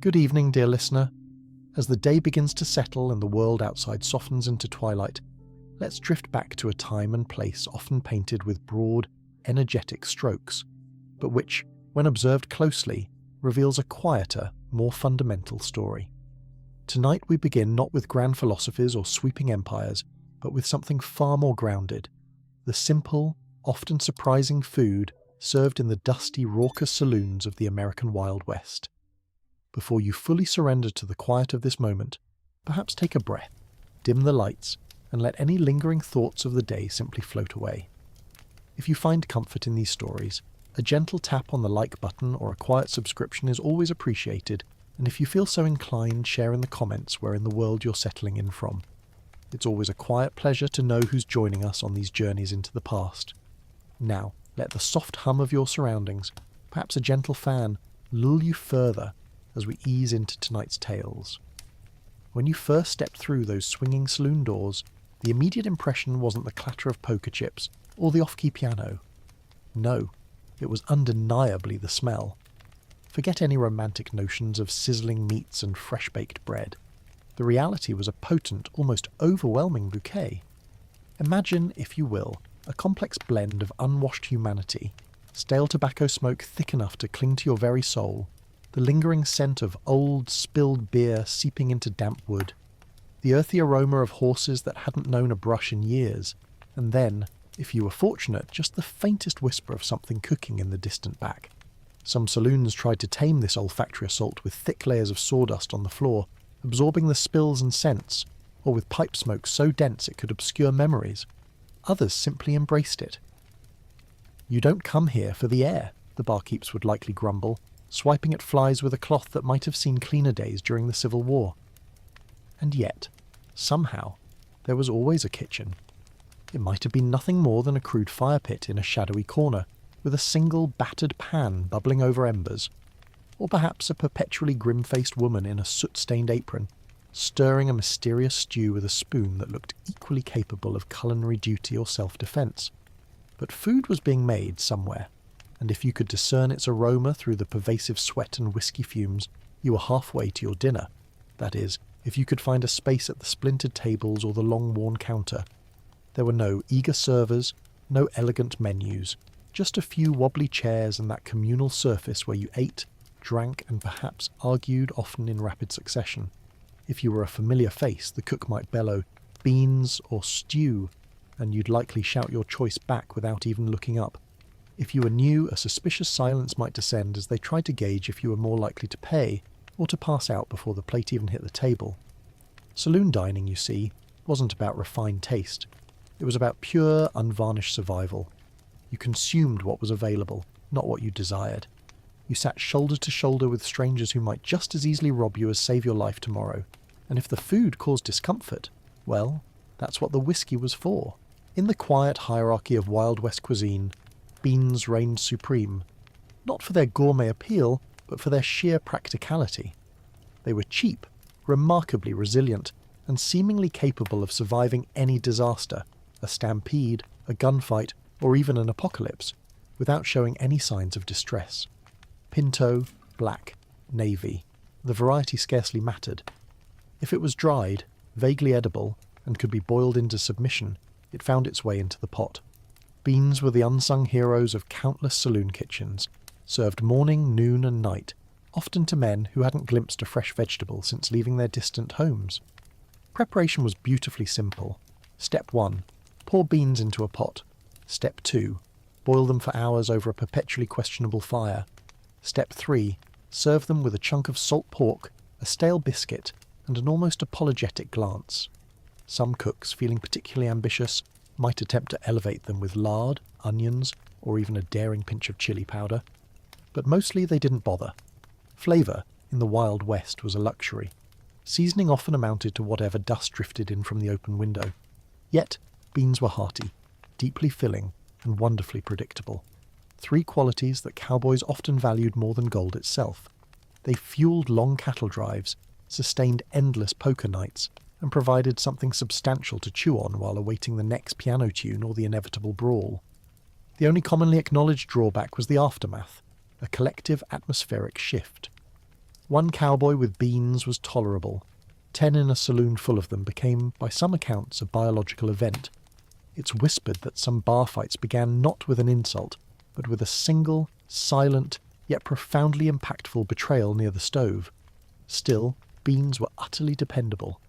Good evening, dear listener. As the day begins to settle and the world outside softens into twilight, let's drift back to a time and place often painted with broad, energetic strokes, but which, when observed closely, reveals a quieter, more fundamental story. Tonight we begin not with grand philosophies or sweeping empires, but with something far more grounded: the simple, often surprising food served in the dusty, raucous saloons of the American Wild West. Before you fully surrender to the quiet of this moment, perhaps take a breath, dim the lights, and let any lingering thoughts of the day simply float away. If you find comfort in these stories, a gentle tap on the like button or a quiet subscription is always appreciated, and if you feel so inclined, share in the comments where in the world you're settling in from. It's always a quiet pleasure to know who's joining us on these journeys into the past. Now, let the soft hum of your surroundings, perhaps a gentle fan, lull you further as we ease into tonight's tales. When you first stepped through those swinging saloon doors, the immediate impression wasn't the clatter of poker chips or the off-key piano. No, it was undeniably the smell. Forget any romantic notions of sizzling meats and fresh-baked bread. The reality was a potent, almost overwhelming bouquet. Imagine, if you will, a complex blend of unwashed humanity, stale tobacco smoke thick enough to cling to your very soul, the lingering scent of old, spilled beer seeping into damp wood, the earthy aroma of horses that hadn't known a brush in years, and then, if you were fortunate, just the faintest whisper of something cooking in the distant back. Some saloons tried to tame this olfactory assault with thick layers of sawdust on the floor, absorbing the spills and scents, or with pipe smoke so dense it could obscure memories. Others simply embraced it. "You don't come here for the air," the barkeeps would likely grumble, swiping at flies with a cloth that might have seen cleaner days during the Civil War. And yet, somehow, there was always a kitchen. It might have been nothing more than a crude fire pit in a shadowy corner, with a single battered pan bubbling over embers, or perhaps a perpetually grim-faced woman in a soot-stained apron, stirring a mysterious stew with a spoon that looked equally capable of culinary duty or self-defense. But food was being made somewhere, and if you could discern its aroma through the pervasive sweat and whiskey fumes, you were halfway to your dinner. That is, if you could find a space at the splintered tables or the long-worn counter. There were no eager servers, no elegant menus, just a few wobbly chairs and that communal surface where you ate, drank, and perhaps argued, often in rapid succession. If you were a familiar face, the cook might bellow, "beans" or "stew," and you'd likely shout your choice back without even looking up. If you were new, a suspicious silence might descend as they tried to gauge if you were more likely to pay or to pass out before the plate even hit the table. Saloon dining, you see, wasn't about refined taste. It was about pure, unvarnished survival. You consumed what was available, not what you desired. You sat shoulder to shoulder with strangers who might just as easily rob you as save your life tomorrow. And if the food caused discomfort, well, that's what the whiskey was for. In the quiet hierarchy of Wild West cuisine, beans reigned supreme, not for their gourmet appeal, but for their sheer practicality. They were cheap, remarkably resilient, and seemingly capable of surviving any disaster, a stampede, a gunfight, or even an apocalypse, without showing any signs of distress. Pinto, black, navy, the variety scarcely mattered. If it was dried, vaguely edible, and could be boiled into submission, it found its way into the pot. Beans were the unsung heroes of countless saloon kitchens, served morning, noon, and night, often to men who hadn't glimpsed a fresh vegetable since leaving their distant homes. Preparation was beautifully simple. Step 1. Pour beans into a pot. Step 2. Boil them for hours over a perpetually questionable fire. Step 3. Serve them with a chunk of salt pork, a stale biscuit, and an almost apologetic glance. Some cooks, feeling particularly ambitious, might attempt to elevate them with lard, onions, or even a daring pinch of chili powder. But mostly they didn't bother. Flavour, in the Wild West, was a luxury. Seasoning often amounted to whatever dust drifted in from the open window. Yet, beans were hearty, deeply filling, and wonderfully predictable. 3 qualities that cowboys often valued more than gold itself. They fueled long cattle drives, sustained endless poker nights, and provided something substantial to chew on while awaiting the next piano tune or the inevitable brawl. The only commonly acknowledged drawback was the aftermath, a collective atmospheric shift. One cowboy with beans was tolerable. 10 in a saloon full of them became, by some accounts, a biological event. It's whispered that some bar fights began not with an insult, but with a single, silent, yet profoundly impactful betrayal near the stove. Still, beans were utterly dependable.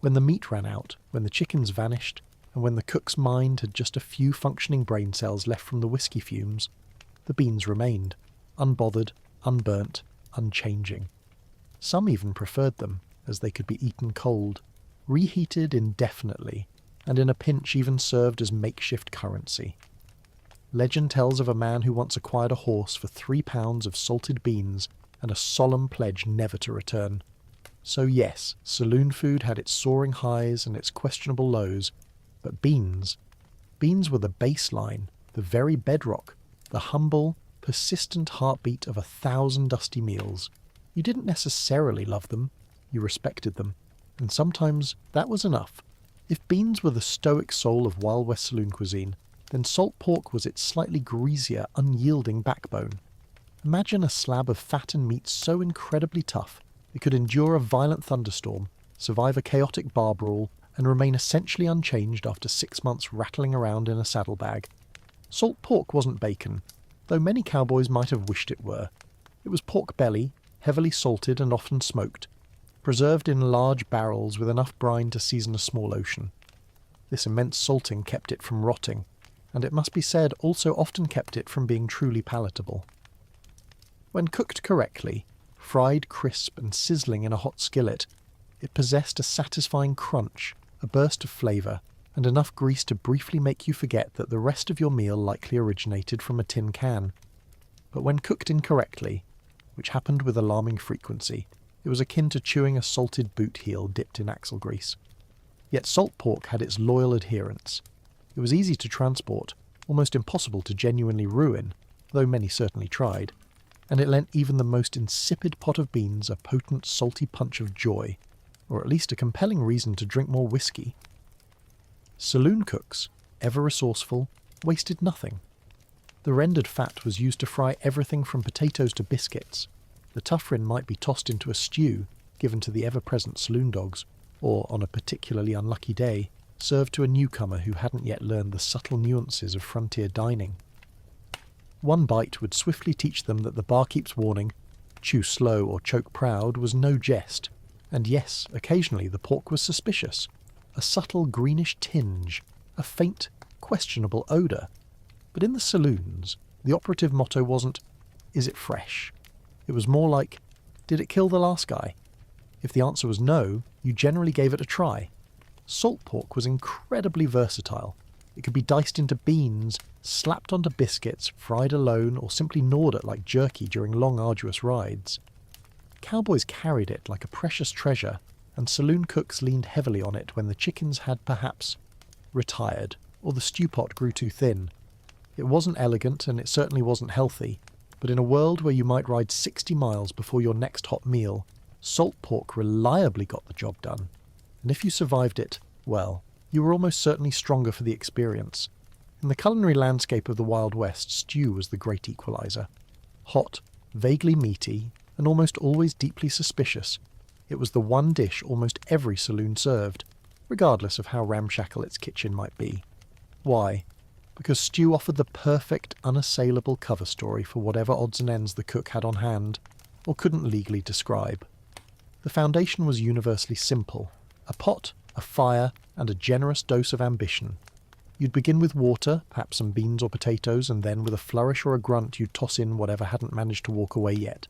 When the meat ran out, when the chickens vanished, and when the cook's mind had just a few functioning brain cells left from the whiskey fumes, the beans remained, unbothered, unburnt, unchanging. Some even preferred them, as they could be eaten cold, reheated indefinitely, and in a pinch even served as makeshift currency. Legend tells of a man who once acquired a horse for 3 pounds of salted beans and a solemn pledge never to return. So yes, saloon food had its soaring highs and its questionable lows, but beans were the baseline, the very bedrock, the humble, persistent heartbeat of 1,000 dusty meals. You didn't necessarily love them, you respected them, and sometimes that was enough. If beans were the stoic soul of Wild West saloon cuisine, then salt pork was its slightly greasier, unyielding backbone. Imagine a slab of fat and meat so incredibly tough it could endure a violent thunderstorm, survive a chaotic bar brawl, and remain essentially unchanged after 6 months rattling around in a saddlebag. Salt pork wasn't bacon, though many cowboys might have wished it were. It was pork belly, heavily salted and often smoked, preserved in large barrels with enough brine to season a small ocean. This immense salting kept it from rotting, and it must be said also often kept it from being truly palatable. When cooked correctly, fried crisp and sizzling in a hot skillet, it possessed a satisfying crunch, a burst of flavour, and enough grease to briefly make you forget that the rest of your meal likely originated from a tin can. But when cooked incorrectly, which happened with alarming frequency, it was akin to chewing a salted boot heel dipped in axle grease. Yet salt pork had its loyal adherents. It was easy to transport, almost impossible to genuinely ruin, though many certainly tried, and it lent even the most insipid pot of beans a potent salty punch of joy, or at least a compelling reason to drink more whiskey. Saloon cooks, ever resourceful, wasted nothing. The rendered fat was used to fry everything from potatoes to biscuits. The tuffrin might be tossed into a stew, given to the ever-present saloon dogs, or, on a particularly unlucky day, served to a newcomer who hadn't yet learned the subtle nuances of frontier dining. One bite would swiftly teach them that the barkeep's warning, chew slow or choke proud, was no jest. And yes, occasionally the pork was suspicious. A subtle greenish tinge, a faint, questionable odour. But in the saloons, the operative motto wasn't, "Is it fresh?" It was more like, "Did it kill the last guy?" If the answer was no, you generally gave it a try. Salt pork was incredibly versatile. It could be diced into beans, slapped onto biscuits, fried alone, or simply gnawed at like jerky during long arduous rides. Cowboys carried it like a precious treasure, and saloon cooks leaned heavily on it when the chickens had perhaps retired, or the stew pot grew too thin. It wasn't elegant, and it certainly wasn't healthy, but in a world where you might ride 60 miles before your next hot meal, salt pork reliably got the job done. And if you survived it, well, you were almost certainly stronger for the experience. In the culinary landscape of the Wild West, stew was the great equalizer. Hot, vaguely meaty, and almost always deeply suspicious, it was the one dish almost every saloon served, regardless of how ramshackle its kitchen might be. Why? Because stew offered the perfect, unassailable cover story for whatever odds and ends the cook had on hand, or couldn't legally describe. The foundation was universally simple: a pot, a fire, and a generous dose of ambition. You'd begin with water, perhaps some beans or potatoes, and then with a flourish or a grunt you'd toss in whatever hadn't managed to walk away yet.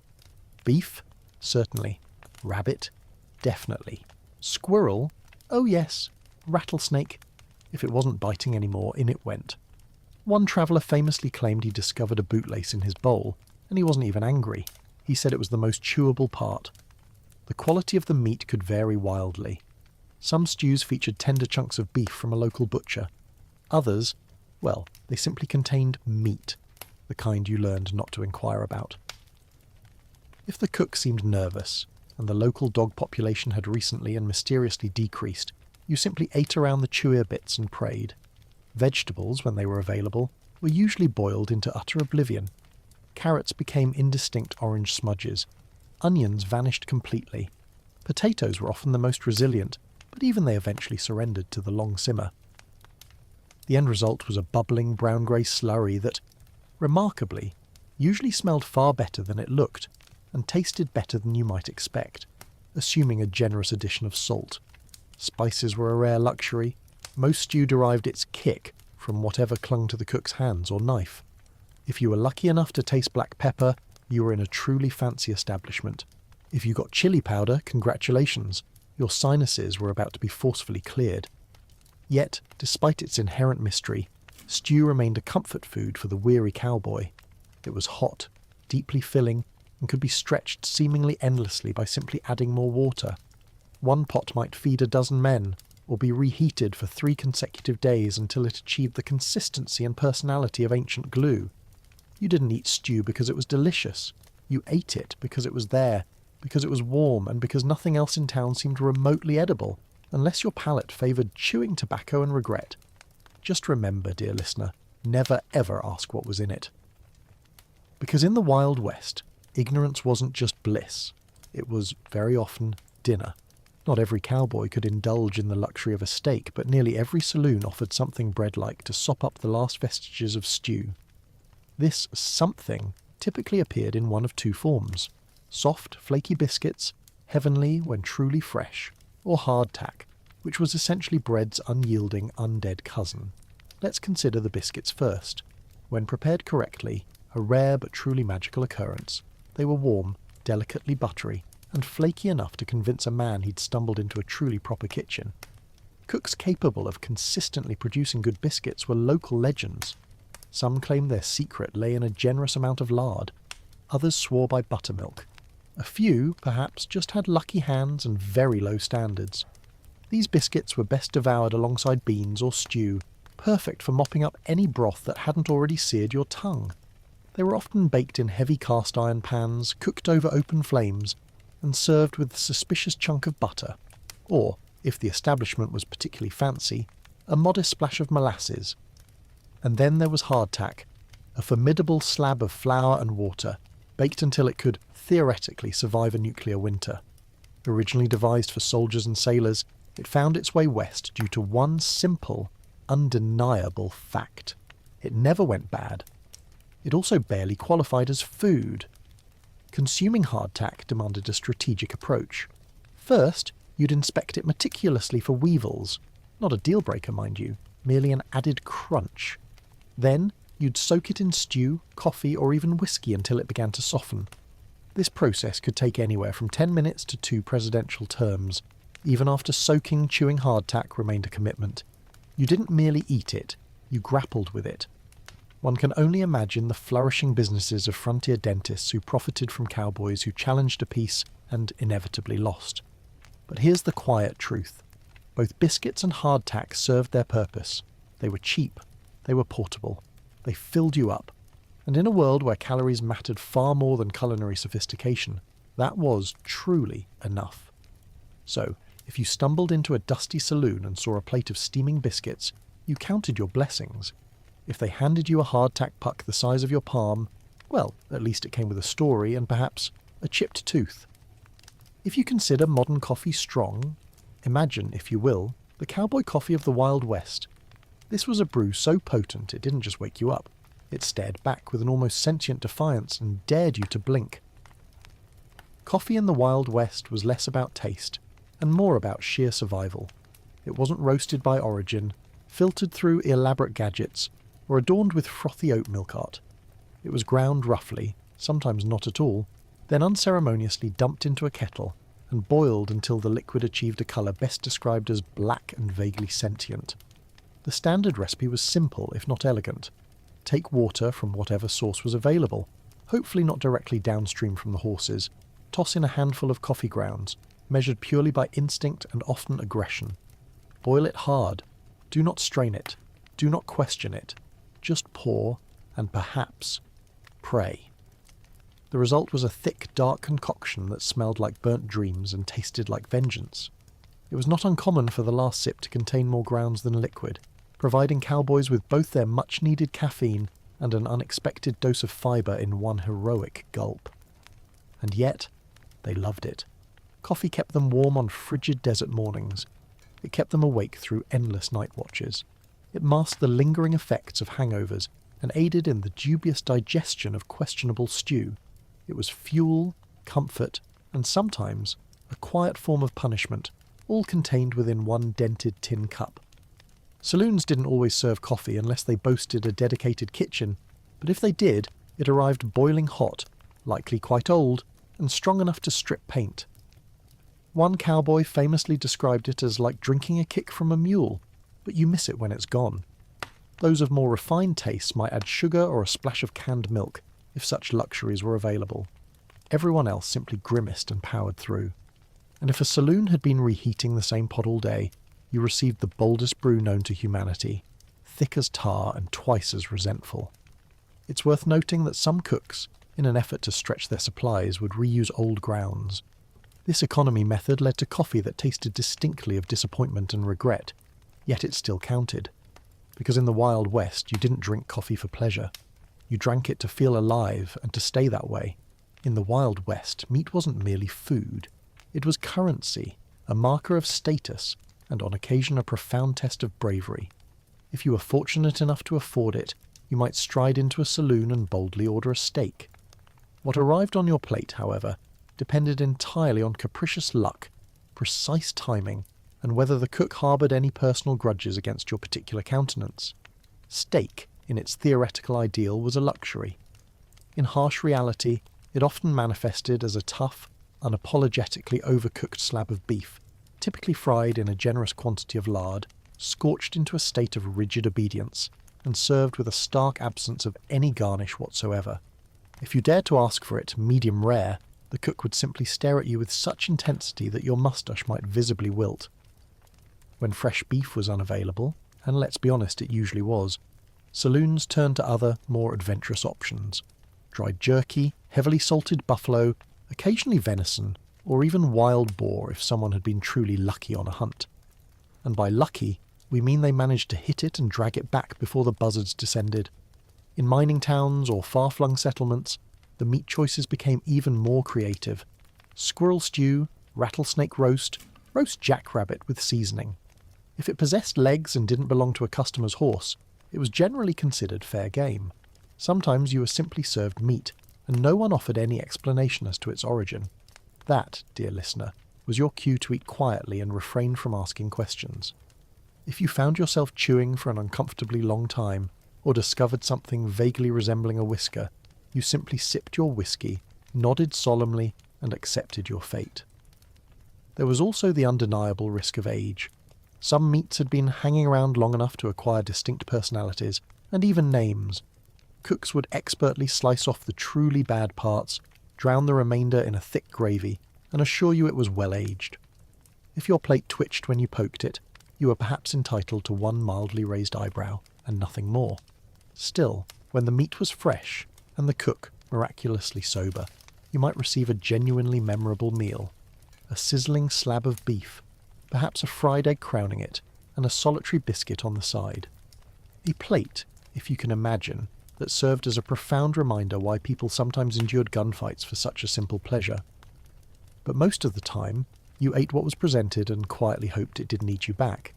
Beef? Certainly. Rabbit? Definitely. Squirrel? Oh yes. Rattlesnake? If it wasn't biting anymore, in it went. One traveller famously claimed he discovered a bootlace in his bowl, and he wasn't even angry. He said it was the most chewable part. The quality of the meat could vary wildly. Some stews featured tender chunks of beef from a local butcher. Others, well, they simply contained meat, the kind you learned not to inquire about. If the cook seemed nervous, and the local dog population had recently and mysteriously decreased, you simply ate around the chewier bits and prayed. Vegetables, when they were available, were usually boiled into utter oblivion. Carrots became indistinct orange smudges. Onions vanished completely. Potatoes were often the most resilient, but even they eventually surrendered to the long simmer. The end result was a bubbling brown-grey slurry that, remarkably, usually smelled far better than it looked, and tasted better than you might expect, assuming a generous addition of salt. Spices were a rare luxury. Most stew derived its kick from whatever clung to the cook's hands or knife. If you were lucky enough to taste black pepper, you were in a truly fancy establishment. If you got chili powder, congratulations, your sinuses were about to be forcefully cleared. Yet, despite its inherent mystery, stew remained a comfort food for the weary cowboy. It was hot, deeply filling, and could be stretched seemingly endlessly by simply adding more water. One pot might feed a dozen men, or be reheated for 3 consecutive days until it achieved the consistency and personality of ancient glue. You didn't eat stew because it was delicious. You ate it because it was there, because it was warm, and because nothing else in town seemed remotely edible, unless your palate favoured chewing tobacco and regret. Just remember, dear listener, never ever ask what was in it. Because in the Wild West, ignorance wasn't just bliss. It was, very often, dinner. Not every cowboy could indulge in the luxury of a steak, but nearly every saloon offered something bread-like to sop up the last vestiges of stew. This something typically appeared in one of 2 forms: soft, flaky biscuits, heavenly when truly fresh, or hardtack, which was essentially bread's unyielding, undead cousin. Let's consider the biscuits first. When prepared correctly, a rare but truly magical occurrence, they were warm, delicately buttery, and flaky enough to convince a man he'd stumbled into a truly proper kitchen. Cooks capable of consistently producing good biscuits were local legends. Some claimed their secret lay in a generous amount of lard. Others swore by buttermilk. A few, perhaps, just had lucky hands and very low standards. These biscuits were best devoured alongside beans or stew, perfect for mopping up any broth that hadn't already seared your tongue. They were often baked in heavy cast-iron pans, cooked over open flames, and served with a suspicious chunk of butter, or, if the establishment was particularly fancy, a modest splash of molasses. And then there was hardtack, a formidable slab of flour and water, baked until it could, theoretically, survive a nuclear winter. Originally devised for soldiers and sailors, it found its way west due to one simple, undeniable fact. It never went bad. It also barely qualified as food. Consuming hardtack demanded a strategic approach. First, you'd inspect it meticulously for weevils. Not a deal-breaker, mind you, merely an added crunch. Then, you'd soak it in stew, coffee, or even whiskey until it began to soften. This process could take anywhere from 10 minutes to 2 presidential terms. Even after soaking, chewing hardtack remained a commitment. You didn't merely eat it, you grappled with it. One can only imagine the flourishing businesses of frontier dentists who profited from cowboys who challenged a peace and inevitably lost. But here's the quiet truth. Both biscuits and hardtack served their purpose. They were cheap. They were portable. They filled you up. And in a world where calories mattered far more than culinary sophistication, that was truly enough. So, if you stumbled into a dusty saloon and saw a plate of steaming biscuits, you counted your blessings. If they handed you a hardtack puck the size of your palm, well, at least it came with a story and perhaps a chipped tooth. If you consider modern coffee strong, imagine, if you will, the cowboy coffee of the Wild West. This was a brew so potent it didn't just wake you up. It stared back with an almost sentient defiance and dared you to blink. Coffee in the Wild West was less about taste and more about sheer survival. It wasn't roasted by origin, filtered through elaborate gadgets, or adorned with frothy oat milk art. It was ground roughly, sometimes not at all, then unceremoniously dumped into a kettle and boiled until the liquid achieved a colour best described as black and vaguely sentient. The standard recipe was simple, if not elegant. Take water from whatever source was available, hopefully not directly downstream from the horses, toss in a handful of coffee grounds, measured purely by instinct and often aggression. Boil it hard. Do not strain it. Do not question it. Just pour, and perhaps pray. The result was a thick, dark concoction that smelled like burnt dreams and tasted like vengeance. It was not uncommon for the last sip to contain more grounds than liquid, providing cowboys with both their much-needed caffeine and an unexpected dose of fibre in one heroic gulp. And yet, They loved it. Coffee kept them warm on frigid desert mornings. It kept them awake through endless night watches. It masked the lingering effects of hangovers and aided in the dubious digestion of questionable stew. It was fuel, comfort, and sometimes a quiet form of punishment, all contained within one dented tin cup. Saloons didn't always serve coffee unless they boasted a dedicated kitchen, but if they did, it arrived boiling hot, likely quite old, and strong enough to strip paint. One cowboy famously described it as like drinking a kick from a mule, but you miss it when it's gone. Those of more refined tastes might add sugar or a splash of canned milk, if such luxuries were available. Everyone else simply grimaced and powered through. And if a saloon had been reheating the same pot all day, you received the boldest brew known to humanity, thick as tar and twice as resentful. It's worth noting that some cooks, in an effort to stretch their supplies, would reuse old grounds. This economy method led to coffee that tasted distinctly of disappointment and regret, yet it still counted. Because in the Wild West, you didn't drink coffee for pleasure. You drank it to feel alive and to stay that way. In the Wild West, meat wasn't merely food. It was currency, a marker of status, and on occasion a profound test of bravery. If you were fortunate enough to afford it, you might stride into a saloon and boldly order a steak. What arrived on your plate, however, depended entirely on capricious luck, precise timing, and whether the cook harboured any personal grudges against your particular countenance. Steak, in its theoretical ideal, was a luxury. In harsh reality, it often manifested as a tough, unapologetically overcooked slab of beef, typically fried in a generous quantity of lard, scorched into a state of rigid obedience, and served with a stark absence of any garnish whatsoever. If you dared to ask for it medium rare, the cook would simply stare at you with such intensity that your moustache might visibly wilt. When fresh beef was unavailable, and let's be honest, it usually was, saloons turned to other, more adventurous options. Dried jerky, heavily salted buffalo, occasionally venison, or even wild boar if someone had been truly lucky on a hunt. And by lucky, we mean they managed to hit it and drag it back before the buzzards descended. In mining towns or far-flung settlements, the meat choices became even more creative. Squirrel stew, rattlesnake roast jackrabbit with seasoning. If it possessed legs and didn't belong to a customer's horse, it was generally considered fair game. Sometimes you were simply served meat, and no one offered any explanation as to its origin. That, dear listener, was your cue to eat quietly and refrain from asking questions. If you found yourself chewing for an uncomfortably long time, or discovered something vaguely resembling a whisker, you simply sipped your whiskey, nodded solemnly, and accepted your fate. There was also the undeniable risk of age. Some meats had been hanging around long enough to acquire distinct personalities, and even names. Cooks would expertly slice off the truly bad parts, drown the remainder in a thick gravy, and assure you it was well aged. If your plate twitched when you poked it, you were perhaps entitled to one mildly raised eyebrow, and nothing more. Still, when the meat was fresh, and the cook miraculously sober, you might receive a genuinely memorable meal. A sizzling slab of beef, perhaps a fried egg crowning it, and a solitary biscuit on the side. A plate, if you can imagine, that served as a profound reminder why people sometimes endured gunfights for such a simple pleasure. But most of the time, you ate what was presented and quietly hoped it didn't eat you back.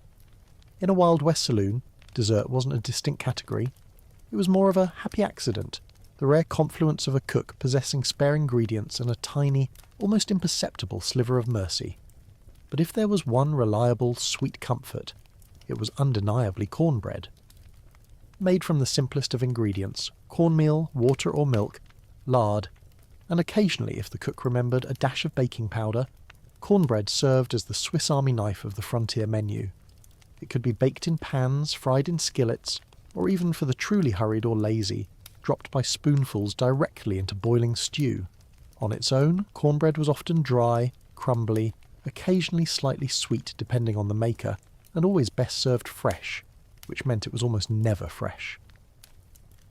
In a Wild West saloon, dessert wasn't a distinct category. It was more of a happy accident, the rare confluence of a cook possessing spare ingredients and a tiny, almost imperceptible sliver of mercy. But if there was one reliable, sweet comfort, it was undeniably cornbread. Made from the simplest of ingredients, cornmeal, water or milk, lard, and occasionally, if the cook remembered, a dash of baking powder, cornbread served as the Swiss Army knife of the frontier menu. It could be baked in pans, fried in skillets, or even for the truly hurried or lazy, dropped by spoonfuls directly into boiling stew. On its own, cornbread was often dry, crumbly, occasionally slightly sweet depending on the maker, and always best served fresh, which meant it was almost never fresh.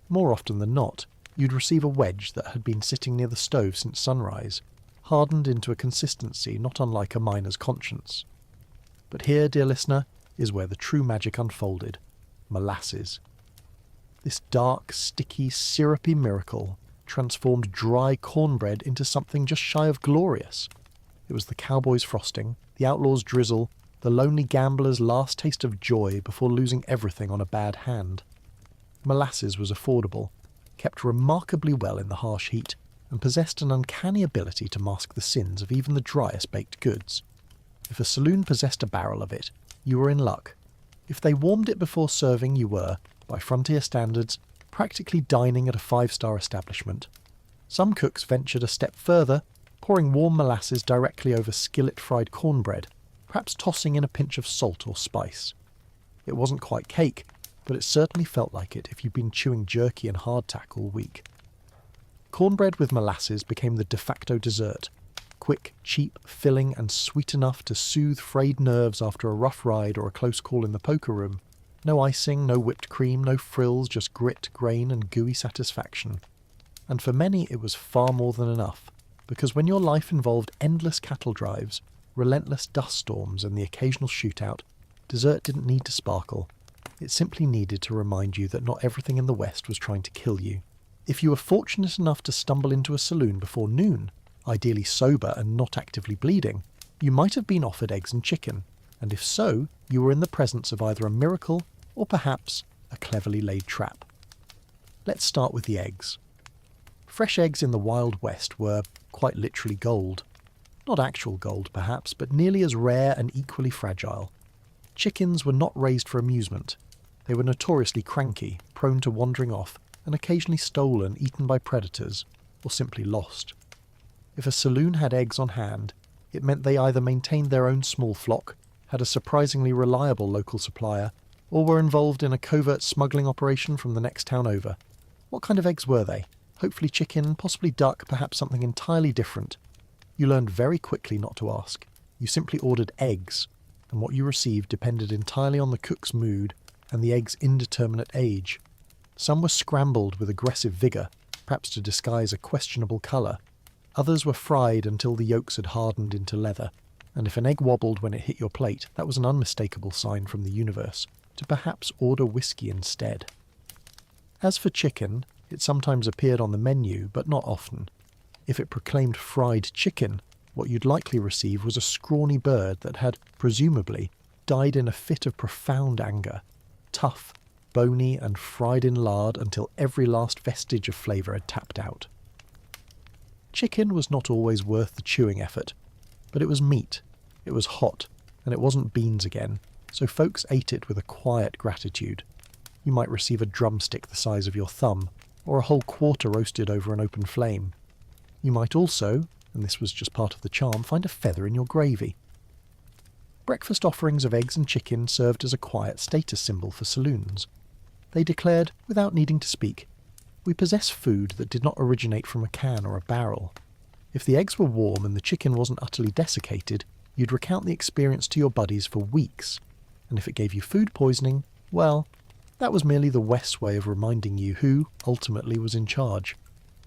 More often than not, you'd receive a wedge that had been sitting near the stove since sunrise, hardened into a consistency not unlike a miner's conscience. But here, dear listener, is where the true magic unfolded: molasses. This dark, sticky, syrupy miracle, transformed dry cornbread into something just shy of glorious. It was the cowboy's frosting, the outlaw's drizzle, the lonely gambler's last taste of joy before losing everything on a bad hand. Molasses was affordable, kept remarkably well in the harsh heat, and possessed an uncanny ability to mask the sins of even the driest baked goods. If a saloon possessed a barrel of it, you were in luck. If they warmed it before serving, you were, by frontier standards, practically dining at a 5-star establishment. Some cooks ventured a step further, pouring warm molasses directly over skillet-fried cornbread, perhaps tossing in a pinch of salt or spice. It wasn't quite cake, but it certainly felt like it if you'd been chewing jerky and hardtack all week. Cornbread with molasses became the de facto dessert. Quick, cheap, filling, and sweet enough to soothe frayed nerves after a rough ride or a close call in the poker room. No icing, no whipped cream, no frills, just grit, grain, and gooey satisfaction. And for many it was far more than enough, because when your life involved endless cattle drives, relentless dust storms, and the occasional shootout, dessert didn't need to sparkle. It simply needed to remind you that not everything in the West was trying to kill you. If you were fortunate enough to stumble into a saloon before noon, ideally sober and not actively bleeding, you might have been offered eggs and chicken, and if so, you were in the presence of either a miracle or perhaps a cleverly laid trap. Let's start with the eggs. Fresh eggs in the Wild West were, quite literally, gold. Not actual gold, perhaps, but nearly as rare and equally fragile. Chickens were not raised for amusement. They were notoriously cranky, prone to wandering off, and occasionally stolen, eaten by predators, or simply lost. If a saloon had eggs on hand, it meant they either maintained their own small flock, had a surprisingly reliable local supplier, or were involved in a covert smuggling operation from the next town over. What kind of eggs were they? Hopefully chicken, possibly duck, perhaps something entirely different. You learned very quickly not to ask. You simply ordered eggs, and what you received depended entirely on the cook's mood and the egg's indeterminate age. Some were scrambled with aggressive vigour, perhaps to disguise a questionable colour. Others were fried until the yolks had hardened into leather, and if an egg wobbled when it hit your plate, that was an unmistakable sign from the universe to perhaps order whiskey instead. As for chicken, it sometimes appeared on the menu, but not often. If it proclaimed fried chicken, what you'd likely receive was a scrawny bird that had, presumably, died in a fit of profound anger, tough, bony, and fried in lard until every last vestige of flavour had tapped out. Chicken was not always worth the chewing effort, but it was meat, it was hot, and it wasn't beans again, so folks ate it with a quiet gratitude. You might receive a drumstick the size of your thumb, or a whole quarter roasted over an open flame. You might also, and this was just part of the charm, find a feather in your gravy. Breakfast offerings of eggs and chicken served as a quiet status symbol for saloons. They declared, without needing to speak, "We possess food that did not originate from a can or a barrel." If the eggs were warm and the chicken wasn't utterly desiccated, you'd recount the experience to your buddies for weeks. And if it gave you food poisoning, well, that was merely the West's way of reminding you who, ultimately, was in charge.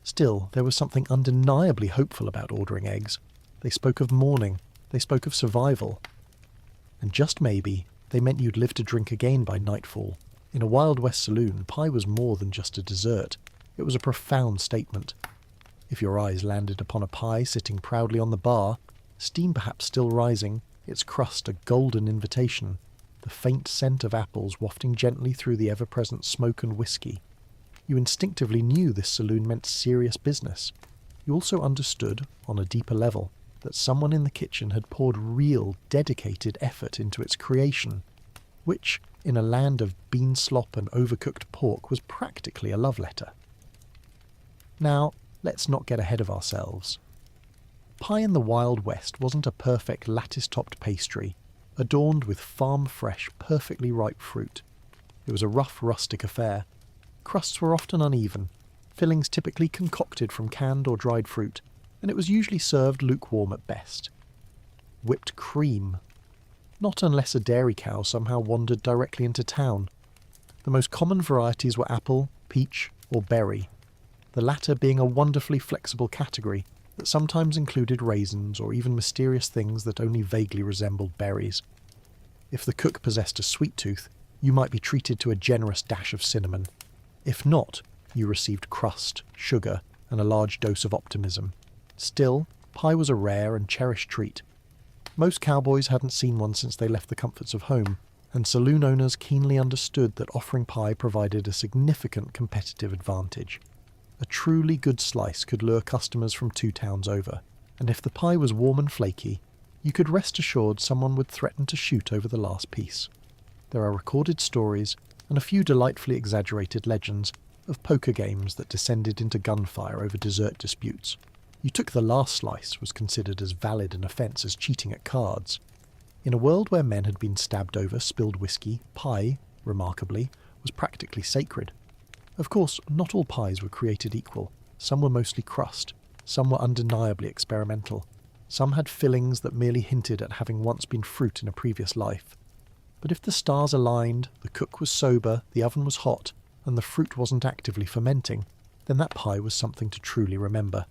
Still, there was something undeniably hopeful about ordering eggs. They spoke of morning, they spoke of survival. And just maybe, they meant you'd live to drink again by nightfall. In a Wild West saloon, pie was more than just a dessert. It was a profound statement. If your eyes landed upon a pie sitting proudly on the bar, steam perhaps still rising, its crust a golden invitation, the faint scent of apples wafting gently through the ever-present smoke and whiskey, you instinctively knew this saloon meant serious business. You also understood, on a deeper level, that someone in the kitchen had poured real, dedicated effort into its creation, which, in a land of bean slop and overcooked pork, was practically a love letter. Now, let's not get ahead of ourselves. Pie in the Wild West wasn't a perfect lattice-topped pastry, adorned with farm-fresh, perfectly ripe fruit. It was a rough, rustic affair. Crusts were often uneven, fillings typically concocted from canned or dried fruit, and it was usually served lukewarm at best. Whipped cream. Not unless a dairy cow somehow wandered directly into town. The most common varieties were apple, peach, or berry, the latter being a wonderfully flexible category that sometimes included raisins or even mysterious things that only vaguely resembled berries. If the cook possessed a sweet tooth, you might be treated to a generous dash of cinnamon. If not, you received crust, sugar, and a large dose of optimism. Still, pie was a rare and cherished treat. Most cowboys hadn't seen one since they left the comforts of home, and saloon owners keenly understood that offering pie provided a significant competitive advantage. A truly good slice could lure customers from 2 towns over, and if the pie was warm and flaky, you could rest assured someone would threaten to shoot over the last piece. There are recorded stories, and a few delightfully exaggerated legends, of poker games that descended into gunfire over dessert disputes. You took the last slice was considered as valid an offence as cheating at cards. In a world where men had been stabbed over spilled whiskey, pie, remarkably, was practically sacred. Of course, not all pies were created equal. Some were mostly crust, some were undeniably experimental, some had fillings that merely hinted at having once been fruit in a previous life. But if the stars aligned, the cook was sober, the oven was hot, and the fruit wasn't actively fermenting, then that pie was something to truly remember.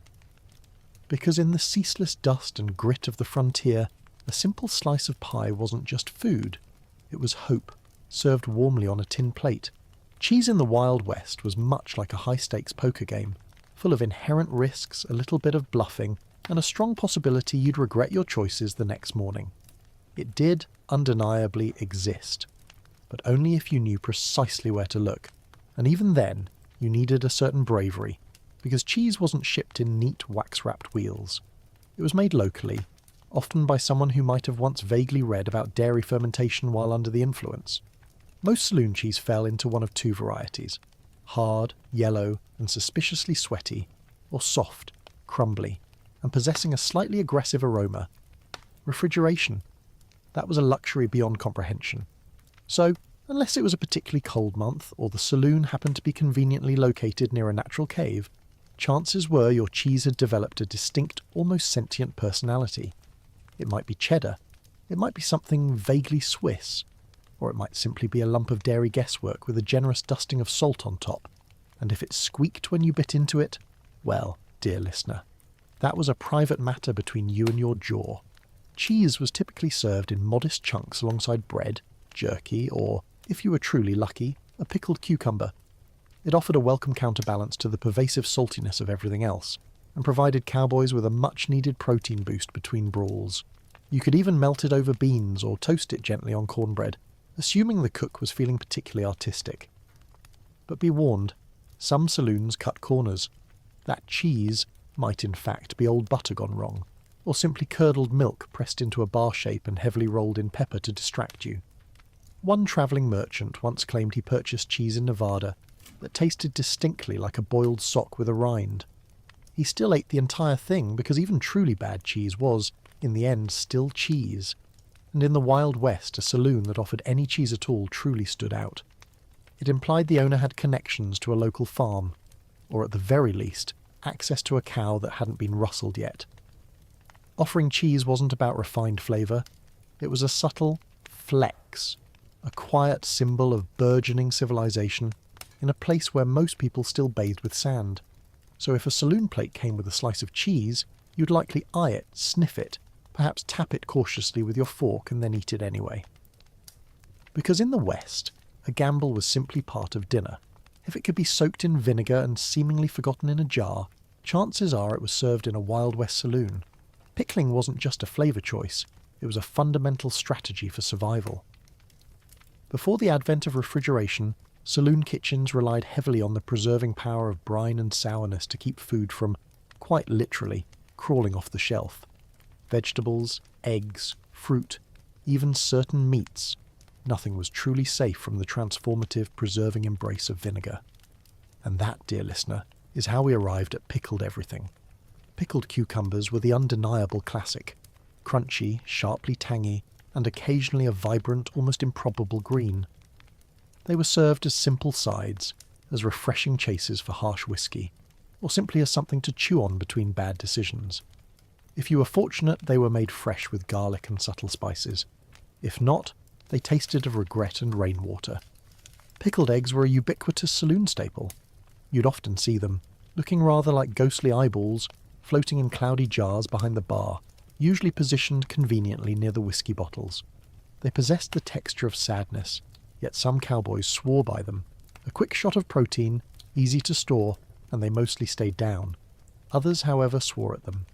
Because in the ceaseless dust and grit of the frontier, a simple slice of pie wasn't just food, it was hope, served warmly on a tin plate. Cheese in the Wild West was much like a high-stakes poker game, full of inherent risks, a little bit of bluffing, and a strong possibility you'd regret your choices the next morning. It did undeniably exist, but only if you knew precisely where to look. And even then, you needed a certain bravery, because cheese wasn't shipped in neat wax-wrapped wheels. It was made locally, often by someone who might have once vaguely read about dairy fermentation while under the influence. Most saloon cheese fell into one of 2 varieties: hard, yellow, and suspiciously sweaty, or soft, crumbly, and possessing a slightly aggressive aroma. Refrigeration. That was a luxury beyond comprehension. So, unless it was a particularly cold month, or the saloon happened to be conveniently located near a natural cave, chances were your cheese had developed a distinct, almost sentient personality. It might be cheddar, it might be something vaguely Swiss, or it might simply be a lump of dairy guesswork with a generous dusting of salt on top. And if it squeaked when you bit into it, well, dear listener, that was a private matter between you and your jaw. Cheese was typically served in modest chunks alongside bread, jerky, or, if you were truly lucky, a pickled cucumber. It offered a welcome counterbalance to the pervasive saltiness of everything else, and provided cowboys with a much-needed protein boost between brawls. You could even melt it over beans or toast it gently on cornbread, assuming the cook was feeling particularly artistic. But be warned, some saloons cut corners. That cheese might in fact be old butter gone wrong, or simply curdled milk pressed into a bar shape and heavily rolled in pepper to distract you. One travelling merchant once claimed he purchased cheese in Nevada that tasted distinctly like a boiled sock with a rind. He still ate the entire thing because even truly bad cheese was, in the end, still cheese. And in the Wild West, a saloon that offered any cheese at all truly stood out. It implied the owner had connections to a local farm, or at the very least, access to a cow that hadn't been rustled yet. Offering cheese wasn't about refined flavour, it was a subtle flex, a quiet symbol of burgeoning civilization in a place where most people still bathed with sand. So if a saloon plate came with a slice of cheese, you'd likely eye it, sniff it, perhaps tap it cautiously with your fork and then eat it anyway. Because in the West, a gamble was simply part of dinner. If it could be soaked in vinegar and seemingly forgotten in a jar, chances are it was served in a Wild West saloon. Pickling wasn't just a flavour choice, it was a fundamental strategy for survival. Before the advent of refrigeration, saloon kitchens relied heavily on the preserving power of brine and sourness to keep food from, quite literally, crawling off the shelf. Vegetables, eggs, fruit, even certain meats. Nothing was truly safe from the transformative, preserving embrace of vinegar. And that, dear listener, is how we arrived at pickled everything. Pickled cucumbers were the undeniable classic. Crunchy, sharply tangy, and occasionally a vibrant, almost improbable green. They were served as simple sides, as refreshing chases for harsh whiskey, or simply as something to chew on between bad decisions. If you were fortunate, they were made fresh with garlic and subtle spices. If not, they tasted of regret and rainwater. Pickled eggs were a ubiquitous saloon staple. You'd often see them, looking rather like ghostly eyeballs, floating in cloudy jars behind the bar, usually positioned conveniently near the whiskey bottles. They possessed the texture of sadness, yet some cowboys swore by them. A quick shot of protein, easy to store, and they mostly stayed down. Others, however, swore at them.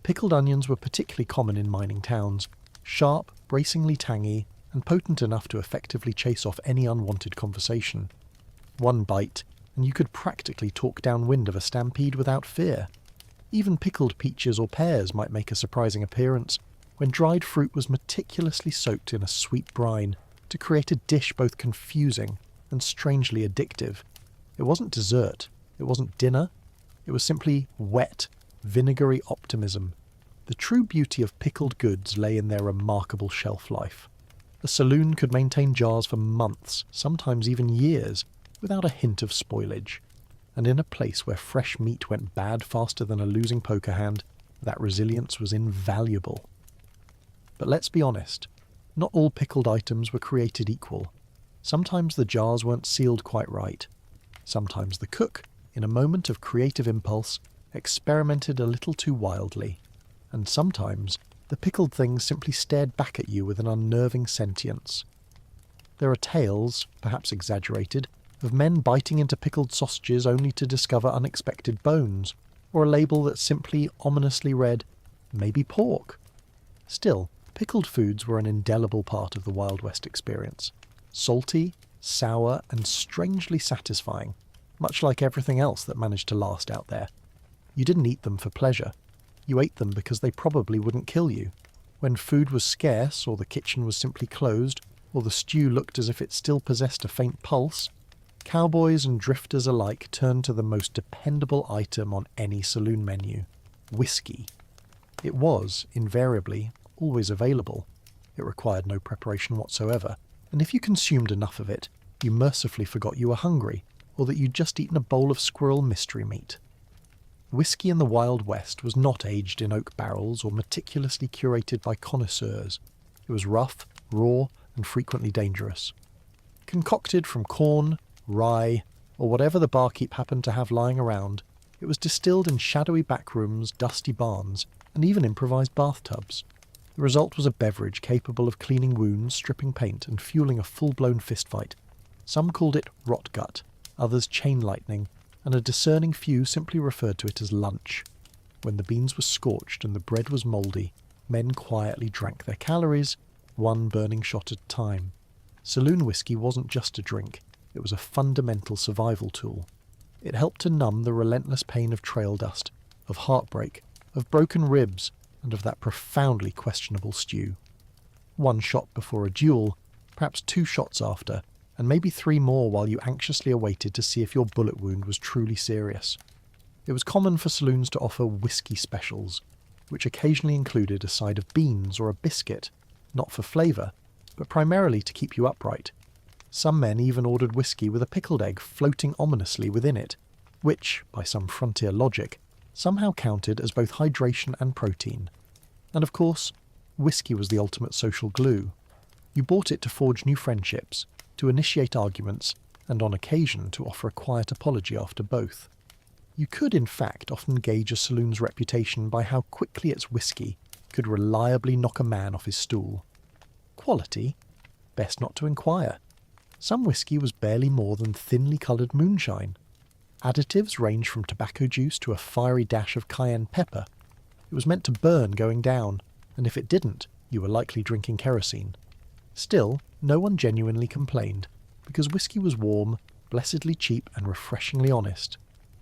Pickled onions were particularly common in mining towns, sharp, bracingly tangy, and potent enough to effectively chase off any unwanted conversation. One bite, and you could practically talk downwind of a stampede without fear. Even pickled peaches or pears might make a surprising appearance, when dried fruit was meticulously soaked in a sweet brine to create a dish both confusing and strangely addictive. It wasn't dessert, it wasn't dinner, it was simply wet, vinegary optimism. The true beauty of pickled goods lay in their remarkable shelf life. A saloon could maintain jars for months, sometimes even years, without a hint of spoilage. And in a place where fresh meat went bad faster than a losing poker hand, that resilience was invaluable. But let's be honest, not all pickled items were created equal. Sometimes the jars weren't sealed quite right. Sometimes the cook, in a moment of creative impulse, experimented a little too wildly. And sometimes the pickled things simply stared back at you with an unnerving sentience. There are tales, perhaps exaggerated, of men biting into pickled sausages only to discover unexpected bones, or a label that simply ominously read, "Maybe pork." Still, pickled foods were an indelible part of the Wild West experience. Salty, sour, and strangely satisfying, much like everything else that managed to last out there. You didn't eat them for pleasure. You ate them because they probably wouldn't kill you. When food was scarce, or the kitchen was simply closed, or the stew looked as if it still possessed a faint pulse, cowboys and drifters alike turned to the most dependable item on any saloon menu: whiskey. It was, invariably, always available. It required no preparation whatsoever, and if you consumed enough of it, you mercifully forgot you were hungry, or that you'd just eaten a bowl of squirrel mystery meat. Whiskey in the Wild West was not aged in oak barrels or meticulously curated by connoisseurs. It was rough, raw, and frequently dangerous. Concocted from corn, rye, or whatever the barkeep happened to have lying around, it was distilled in shadowy backrooms, dusty barns, and even improvised bathtubs. The result was a beverage capable of cleaning wounds, stripping paint, and fueling a full-blown fistfight. Some called it rot gut, others chain lightning, and a discerning few simply referred to it as lunch. When the beans were scorched and the bread was mouldy, men quietly drank their calories, one burning shot at a time. Saloon whiskey wasn't just a drink, it was a fundamental survival tool. It helped to numb the relentless pain of trail dust, of heartbreak, of broken ribs, and of that profoundly questionable stew. One shot before a duel, perhaps 2 shots after, and maybe 3 more while you anxiously awaited to see if your bullet wound was truly serious. It was common for saloons to offer whiskey specials, which occasionally included a side of beans or a biscuit, not for flavour, but primarily to keep you upright. Some men even ordered whiskey with a pickled egg floating ominously within it, which, by some frontier logic, somehow counted as both hydration and protein. And of course, whiskey was the ultimate social glue. You bought it to forge new friendships, to initiate arguments, and on occasion to offer a quiet apology after both. You could in fact often gauge a saloon's reputation by how quickly its whiskey could reliably knock a man off his stool. Quality? Best not to inquire. Some whiskey was barely more than thinly coloured moonshine. Additives ranged from tobacco juice to a fiery dash of cayenne pepper. It was meant to burn going down, and if it didn't, you were likely drinking kerosene. Still, no one genuinely complained, because whiskey was warm, blessedly cheap, and refreshingly honest.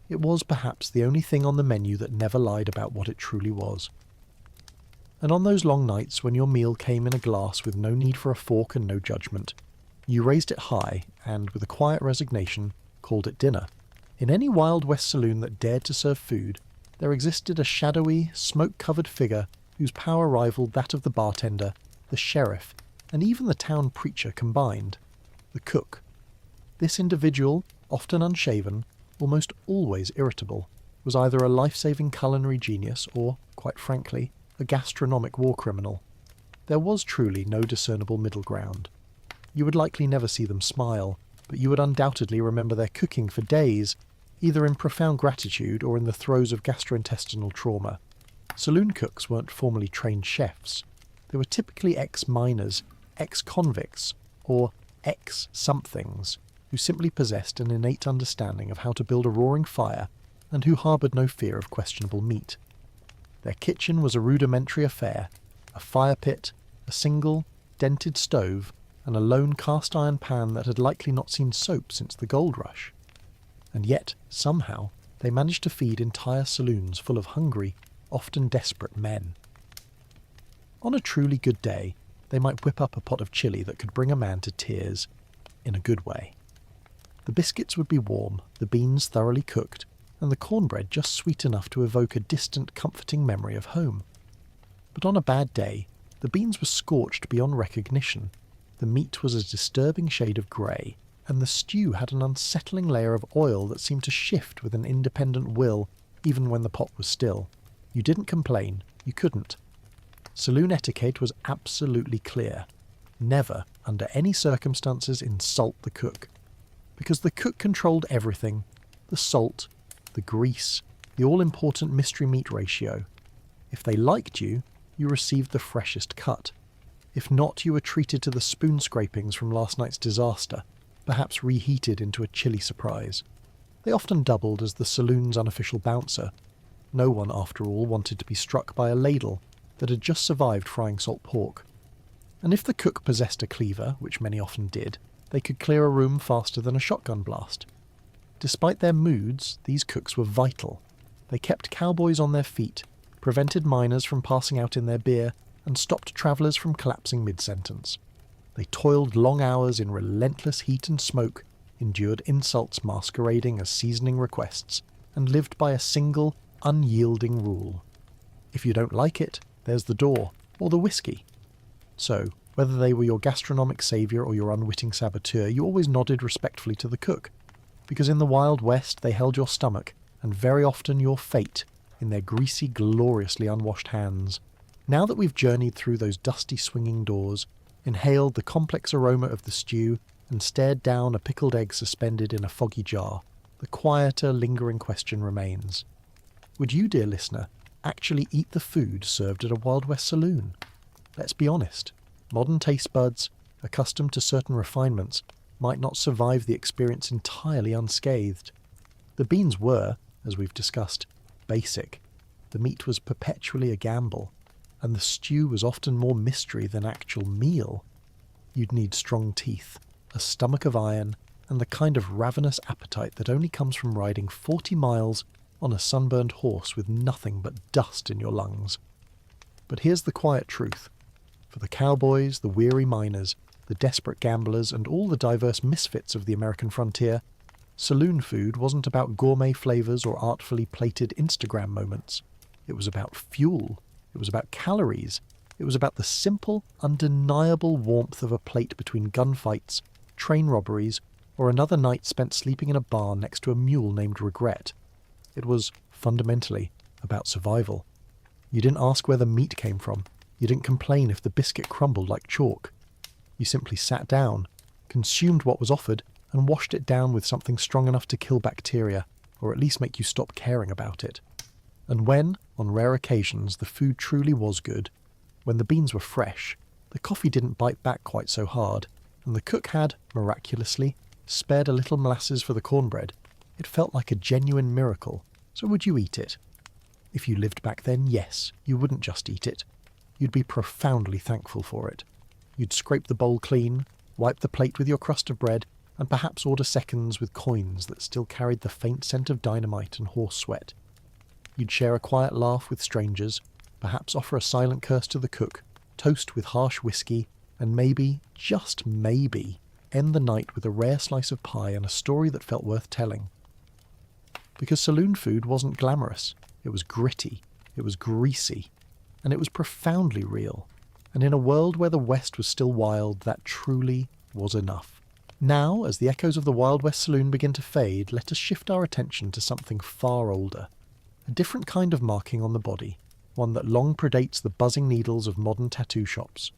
It was perhaps the only thing on the menu that never lied about what it truly was. And on those long nights when your meal came in a glass with no need for a fork and no judgment, you raised it high and, with a quiet resignation, called it dinner. In any Wild West saloon that dared to serve food, there existed a shadowy, smoke-covered figure whose power rivaled that of the bartender, the sheriff, and even the town preacher combined: the cook. This individual, often unshaven, almost always irritable, was either a life-saving culinary genius or, quite frankly, a gastronomic war criminal. There was truly no discernible middle ground. You would likely never see them smile, but you would undoubtedly remember their cooking for days, either in profound gratitude or in the throes of gastrointestinal trauma. Saloon cooks weren't formally trained chefs. They were typically ex-miners, ex-convicts, or ex-somethings, who simply possessed an innate understanding of how to build a roaring fire and who harboured no fear of questionable meat. Their kitchen was a rudimentary affair, a fire pit, a single, dented stove, and a lone cast-iron pan that had likely not seen soap since the gold rush. And yet, somehow, they managed to feed entire saloons full of hungry, often desperate men. On a truly good day, they might whip up a pot of chili that could bring a man to tears, in a good way. The biscuits would be warm, the beans thoroughly cooked, and the cornbread just sweet enough to evoke a distant, comforting memory of home. But on a bad day, the beans were scorched beyond recognition, the meat was a disturbing shade of grey, and the stew had an unsettling layer of oil that seemed to shift with an independent will even when the pot was still. You didn't complain, you couldn't. Saloon etiquette was absolutely clear. Never, under any circumstances, insult the cook. Because the cook controlled everything: the salt, the grease, the all-important mystery meat ratio. If they liked you, you received the freshest cut. If not, you were treated to the spoon scrapings from last night's disaster, perhaps reheated into a chilly surprise. They often doubled as the saloon's unofficial bouncer. No one, after all, wanted to be struck by a ladle that had just survived frying salt pork. And if the cook possessed a cleaver, which many often did, they could clear a room faster than a shotgun blast. Despite their moods, these cooks were vital. They kept cowboys on their feet, prevented miners from passing out in their beer, and stopped travellers from collapsing mid-sentence. They toiled long hours in relentless heat and smoke, endured insults masquerading as seasoning requests, and lived by a single, unyielding rule. If you don't like it, there's the door, or the whiskey. So, whether they were your gastronomic saviour or your unwitting saboteur, you always nodded respectfully to the cook, because in the Wild West they held your stomach, and very often your fate, in their greasy, gloriously unwashed hands. Now that we've journeyed through those dusty swinging doors, inhaled the complex aroma of the stew, and stared down a pickled egg suspended in a foggy jar, the quieter, lingering question remains. Would you, dear listener, actually eat the food served at a Wild West saloon? Let's be honest, modern taste buds, accustomed to certain refinements, might not survive the experience entirely unscathed. The beans were, as we've discussed, basic. The meat was perpetually a gamble, and the stew was often more mystery than actual meal. You'd need strong teeth, a stomach of iron, and the kind of ravenous appetite that only comes from riding 40 miles on a sunburned horse with nothing but dust in your lungs. But here's the quiet truth. For the cowboys, the weary miners, the desperate gamblers, and all the diverse misfits of the American frontier, saloon food wasn't about gourmet flavours or artfully plated Instagram moments. It was about fuel. It was about calories. It was about the simple, undeniable warmth of a plate between gunfights, train robberies, or another night spent sleeping in a barn next to a mule named Regret. It was, fundamentally, about survival. You didn't ask where the meat came from. You didn't complain if the biscuit crumbled like chalk. You simply sat down, consumed what was offered, and washed it down with something strong enough to kill bacteria, or at least make you stop caring about it. And when, on rare occasions, the food truly was good, when the beans were fresh, the coffee didn't bite back quite so hard, and the cook had, miraculously, spared a little molasses for the cornbread, it felt like a genuine miracle. So would you eat it? If you lived back then, yes, you wouldn't just eat it. You'd be profoundly thankful for it. You'd scrape the bowl clean, wipe the plate with your crust of bread, and perhaps order seconds with coins that still carried the faint scent of dynamite and horse sweat. You'd share a quiet laugh with strangers, perhaps offer a silent curse to the cook, toast with harsh whiskey, and maybe, just maybe, end the night with a rare slice of pie and a story that felt worth telling. Because saloon food wasn't glamorous, it was gritty, it was greasy, and it was profoundly real. And in a world where the West was still wild, that truly was enough. Now, as the echoes of the Wild West saloon begin to fade, let us shift our attention to something far older. A different kind of marking on the body, one that long predates the buzzing needles of modern tattoo shops.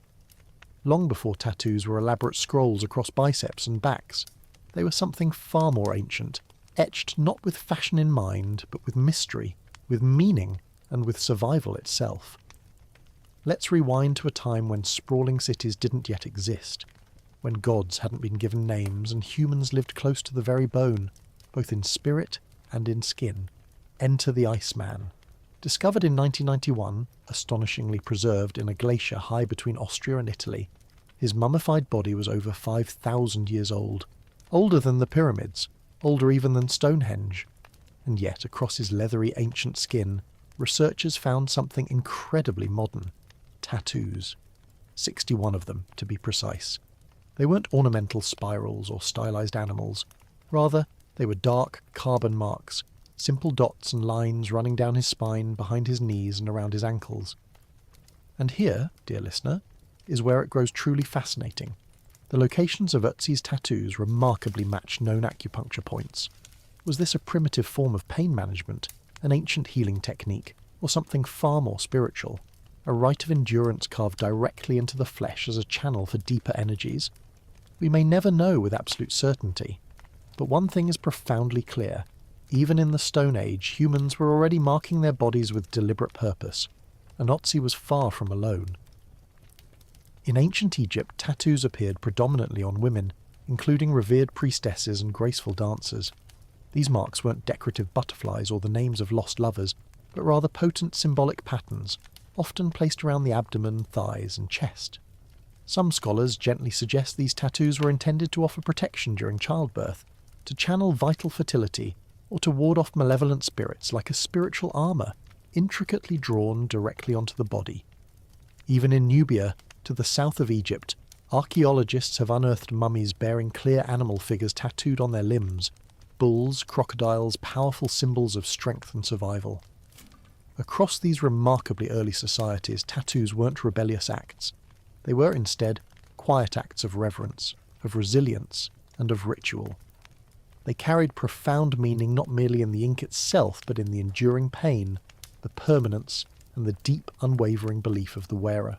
Long before tattoos were elaborate scrolls across biceps and backs, they were something far more ancient, etched not with fashion in mind, but with mystery, with meaning, and with survival itself. Let's rewind to a time when sprawling cities didn't yet exist, when gods hadn't been given names and humans lived close to the very bone, both in spirit and in skin. Enter the Iceman. Discovered in 1991, astonishingly preserved in a glacier high between Austria and Italy, his mummified body was over 5,000 years old, older than the pyramids, older even than Stonehenge. And yet, across his leathery ancient skin, researchers found something incredibly modern: tattoos. 61 of them, to be precise. They weren't ornamental spirals or stylized animals. Rather, they were dark carbon marks, simple dots and lines running down his spine, behind his knees and around his ankles. And here, dear listener, is where it grows truly fascinating. The locations of Ötzi's tattoos remarkably match known acupuncture points. Was this a primitive form of pain management, an ancient healing technique, or something far more spiritual? A rite of endurance carved directly into the flesh as a channel for deeper energies? We may never know with absolute certainty, but one thing is profoundly clear. Even in the Stone Age, humans were already marking their bodies with deliberate purpose, and Ötzi was far from alone. In ancient Egypt, tattoos appeared predominantly on women, including revered priestesses and graceful dancers. These marks weren't decorative butterflies or the names of lost lovers, but rather potent symbolic patterns, often placed around the abdomen, thighs, and chest. Some scholars gently suggest these tattoos were intended to offer protection during childbirth, to channel vital fertility, or to ward off malevolent spirits like a spiritual armour, intricately drawn directly onto the body. Even in Nubia, to the south of Egypt, archaeologists have unearthed mummies bearing clear animal figures tattooed on their limbs: bulls, crocodiles, powerful symbols of strength and survival. Across these remarkably early societies, tattoos weren't rebellious acts. They were instead quiet acts of reverence, of resilience, and of ritual. They carried profound meaning not merely in the ink itself, but in the enduring pain, the permanence, and the deep, unwavering belief of the wearer.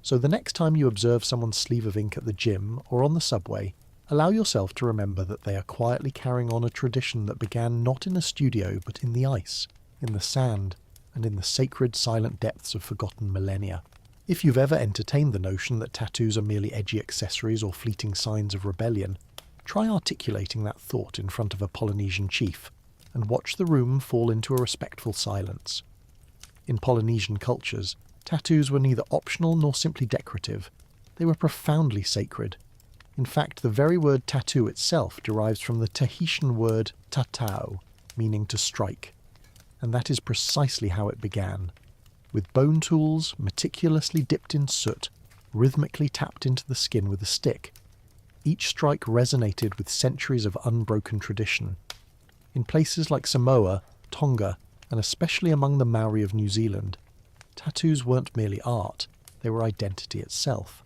So the next time you observe someone's sleeve of ink at the gym or on the subway, allow yourself to remember that they are quietly carrying on a tradition that began not in a studio but in the ice, in the sand, and in the sacred silent depths of forgotten millennia. If you've ever entertained the notion that tattoos are merely edgy accessories or fleeting signs of rebellion, try articulating that thought in front of a Polynesian chief, and watch the room fall into a respectful silence. In Polynesian cultures, tattoos were neither optional nor simply decorative. They were profoundly sacred. In fact, the very word tattoo itself derives from the Tahitian word tatau, meaning to strike. And that is precisely how it began. With bone tools, meticulously dipped in soot, rhythmically tapped into the skin with a stick. Each strike resonated with centuries of unbroken tradition. In places like Samoa, Tonga, and especially among the Maori of New Zealand, tattoos weren't merely art, they were identity itself.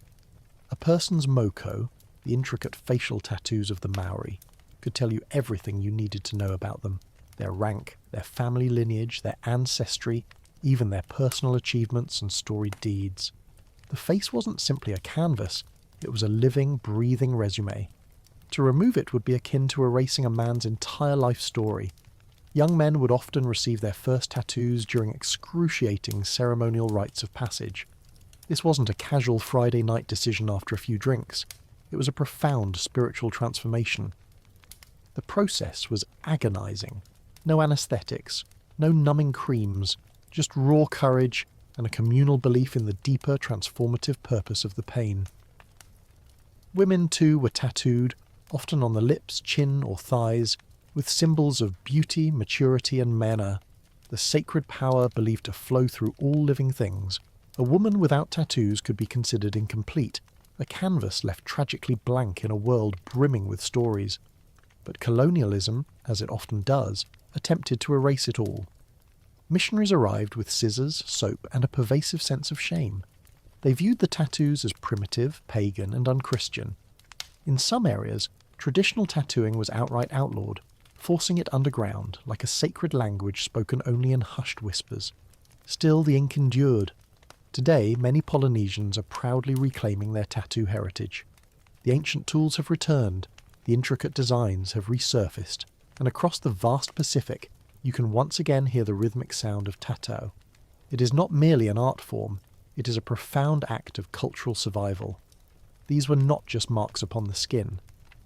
A person's moko, the intricate facial tattoos of the Maori, could tell you everything you needed to know about them: their rank, their family lineage, their ancestry, even their personal achievements and storied deeds. The face wasn't simply a canvas, it was a living, breathing resume. To remove it would be akin to erasing a man's entire life story. Young men would often receive their first tattoos during excruciating ceremonial rites of passage. This wasn't a casual Friday night decision after a few drinks. It was a profound spiritual transformation. The process was agonizing. No anesthetics, no numbing creams, just raw courage and a communal belief in the deeper transformative purpose of the pain. Women, too, were tattooed, often on the lips, chin, or thighs, with symbols of beauty, maturity, and mana, the sacred power believed to flow through all living things. A woman without tattoos could be considered incomplete, a canvas left tragically blank in a world brimming with stories. But colonialism, as it often does, attempted to erase it all. Missionaries arrived with scissors, soap, and a pervasive sense of shame. They viewed the tattoos as primitive, pagan, and unchristian. In some areas, traditional tattooing was outright outlawed, forcing it underground like a sacred language spoken only in hushed whispers. Still, the ink endured. Today, many Polynesians are proudly reclaiming their tattoo heritage. The ancient tools have returned, the intricate designs have resurfaced, and across the vast Pacific, you can once again hear the rhythmic sound of tattoo. It is not merely an art form, it is a profound act of cultural survival. These were not just marks upon the skin.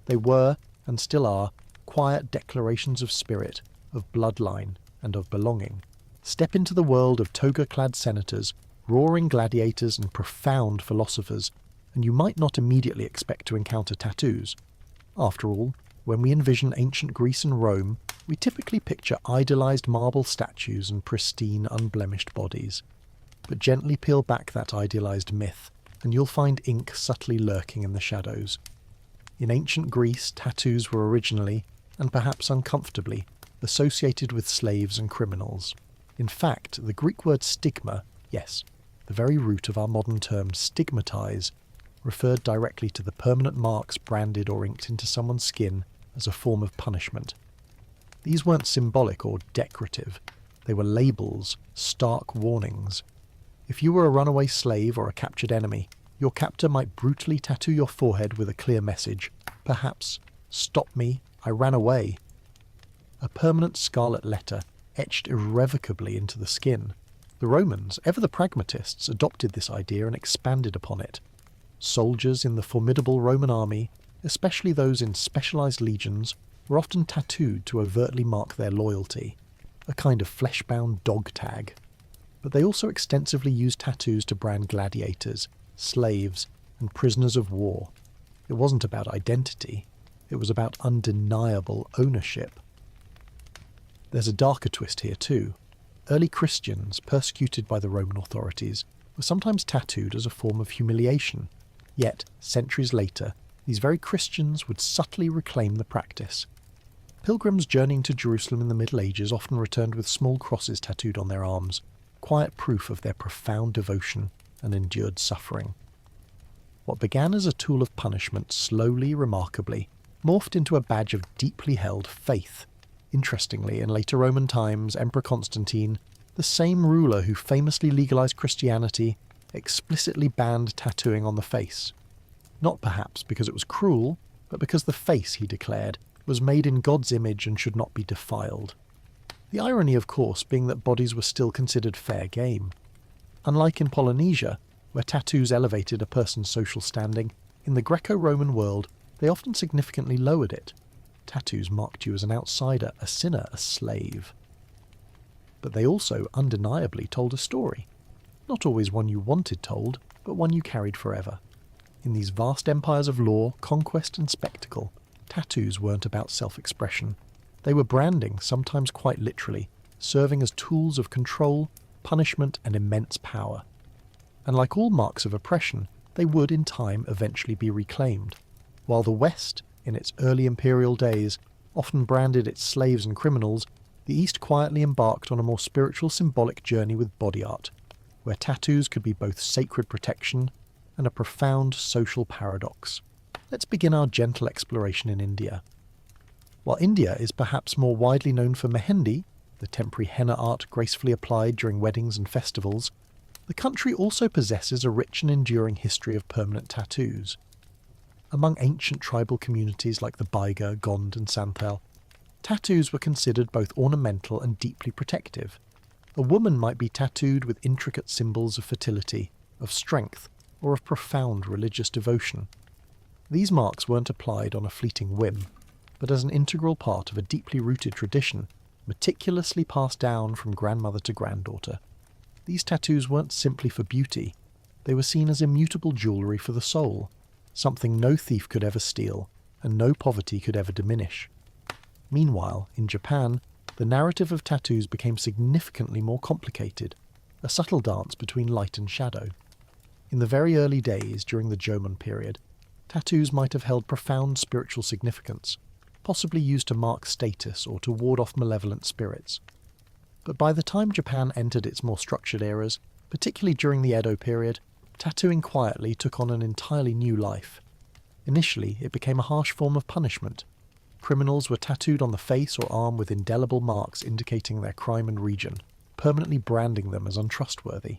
They were, and still are, quiet declarations of spirit, of bloodline, and of belonging. Step into the world of toga-clad senators, roaring gladiators and profound philosophers, and you might not immediately expect to encounter tattoos. After all, when we envision ancient Greece and Rome, we typically picture idolized marble statues and pristine, unblemished bodies. But gently peel back that idealized myth, and you'll find ink subtly lurking in the shadows. In ancient Greece, tattoos were originally, and perhaps uncomfortably, associated with slaves and criminals. In fact, the Greek word stigma, yes, the very root of our modern term stigmatize, referred directly to the permanent marks branded or inked into someone's skin as a form of punishment. These weren't symbolic or decorative. They were labels, stark warnings. If you were a runaway slave or a captured enemy, your captor might brutally tattoo your forehead with a clear message, perhaps, "Stop me, I ran away." A permanent scarlet letter etched irrevocably into the skin. The Romans, ever the pragmatists, adopted this idea and expanded upon it. Soldiers in the formidable Roman army, especially those in specialized legions, were often tattooed to overtly mark their loyalty, a kind of flesh-bound dog tag. But they also extensively used tattoos to brand gladiators, slaves, and prisoners of war. It wasn't about identity, it was about undeniable ownership. There's a darker twist here too. Early Christians, persecuted by the Roman authorities, were sometimes tattooed as a form of humiliation. Yet, centuries later, these very Christians would subtly reclaim the practice. Pilgrims journeying to Jerusalem in the Middle Ages often returned with small crosses tattooed on their arms, quiet proof of their profound devotion and endured suffering. What began as a tool of punishment slowly, remarkably, morphed into a badge of deeply held faith. Interestingly, in later Roman times, Emperor Constantine, the same ruler who famously legalized Christianity, explicitly banned tattooing on the face. Not perhaps because it was cruel, but because the face, he declared, was made in God's image and should not be defiled. The irony, of course, being that bodies were still considered fair game. Unlike in Polynesia, where tattoos elevated a person's social standing, in the Greco-Roman world they often significantly lowered it. Tattoos marked you as an outsider, a sinner, a slave. But they also undeniably told a story. Not always one you wanted told, but one you carried forever. In these vast empires of law, conquest and spectacle, tattoos weren't about self-expression. They were branding, sometimes quite literally, serving as tools of control, punishment and immense power. And like all marks of oppression, they would in time eventually be reclaimed. While the West, in its early imperial days, often branded its slaves and criminals, the East quietly embarked on a more spiritual symbolic journey with body art, where tattoos could be both sacred protection and a profound social paradox. Let's begin our gentle exploration in India. While India is perhaps more widely known for mehendi, the temporary henna art gracefully applied during weddings and festivals, the country also possesses a rich and enduring history of permanent tattoos. Among ancient tribal communities like the Baiga, Gond and Santhal, tattoos were considered both ornamental and deeply protective. A woman might be tattooed with intricate symbols of fertility, of strength, or of profound religious devotion. These marks weren't applied on a fleeting whim, but as an integral part of a deeply rooted tradition, meticulously passed down from grandmother to granddaughter. These tattoos weren't simply for beauty, they were seen as immutable jewellery for the soul, something no thief could ever steal, and no poverty could ever diminish. Meanwhile, in Japan, the narrative of tattoos became significantly more complicated, a subtle dance between light and shadow. In the very early days, during the Jomon period, tattoos might have held profound spiritual significance, possibly used to mark status or to ward off malevolent spirits. But by the time Japan entered its more structured eras, particularly during the Edo period, tattooing quietly took on an entirely new life. Initially, it became a harsh form of punishment. Criminals were tattooed on the face or arm with indelible marks indicating their crime and region, permanently branding them as untrustworthy.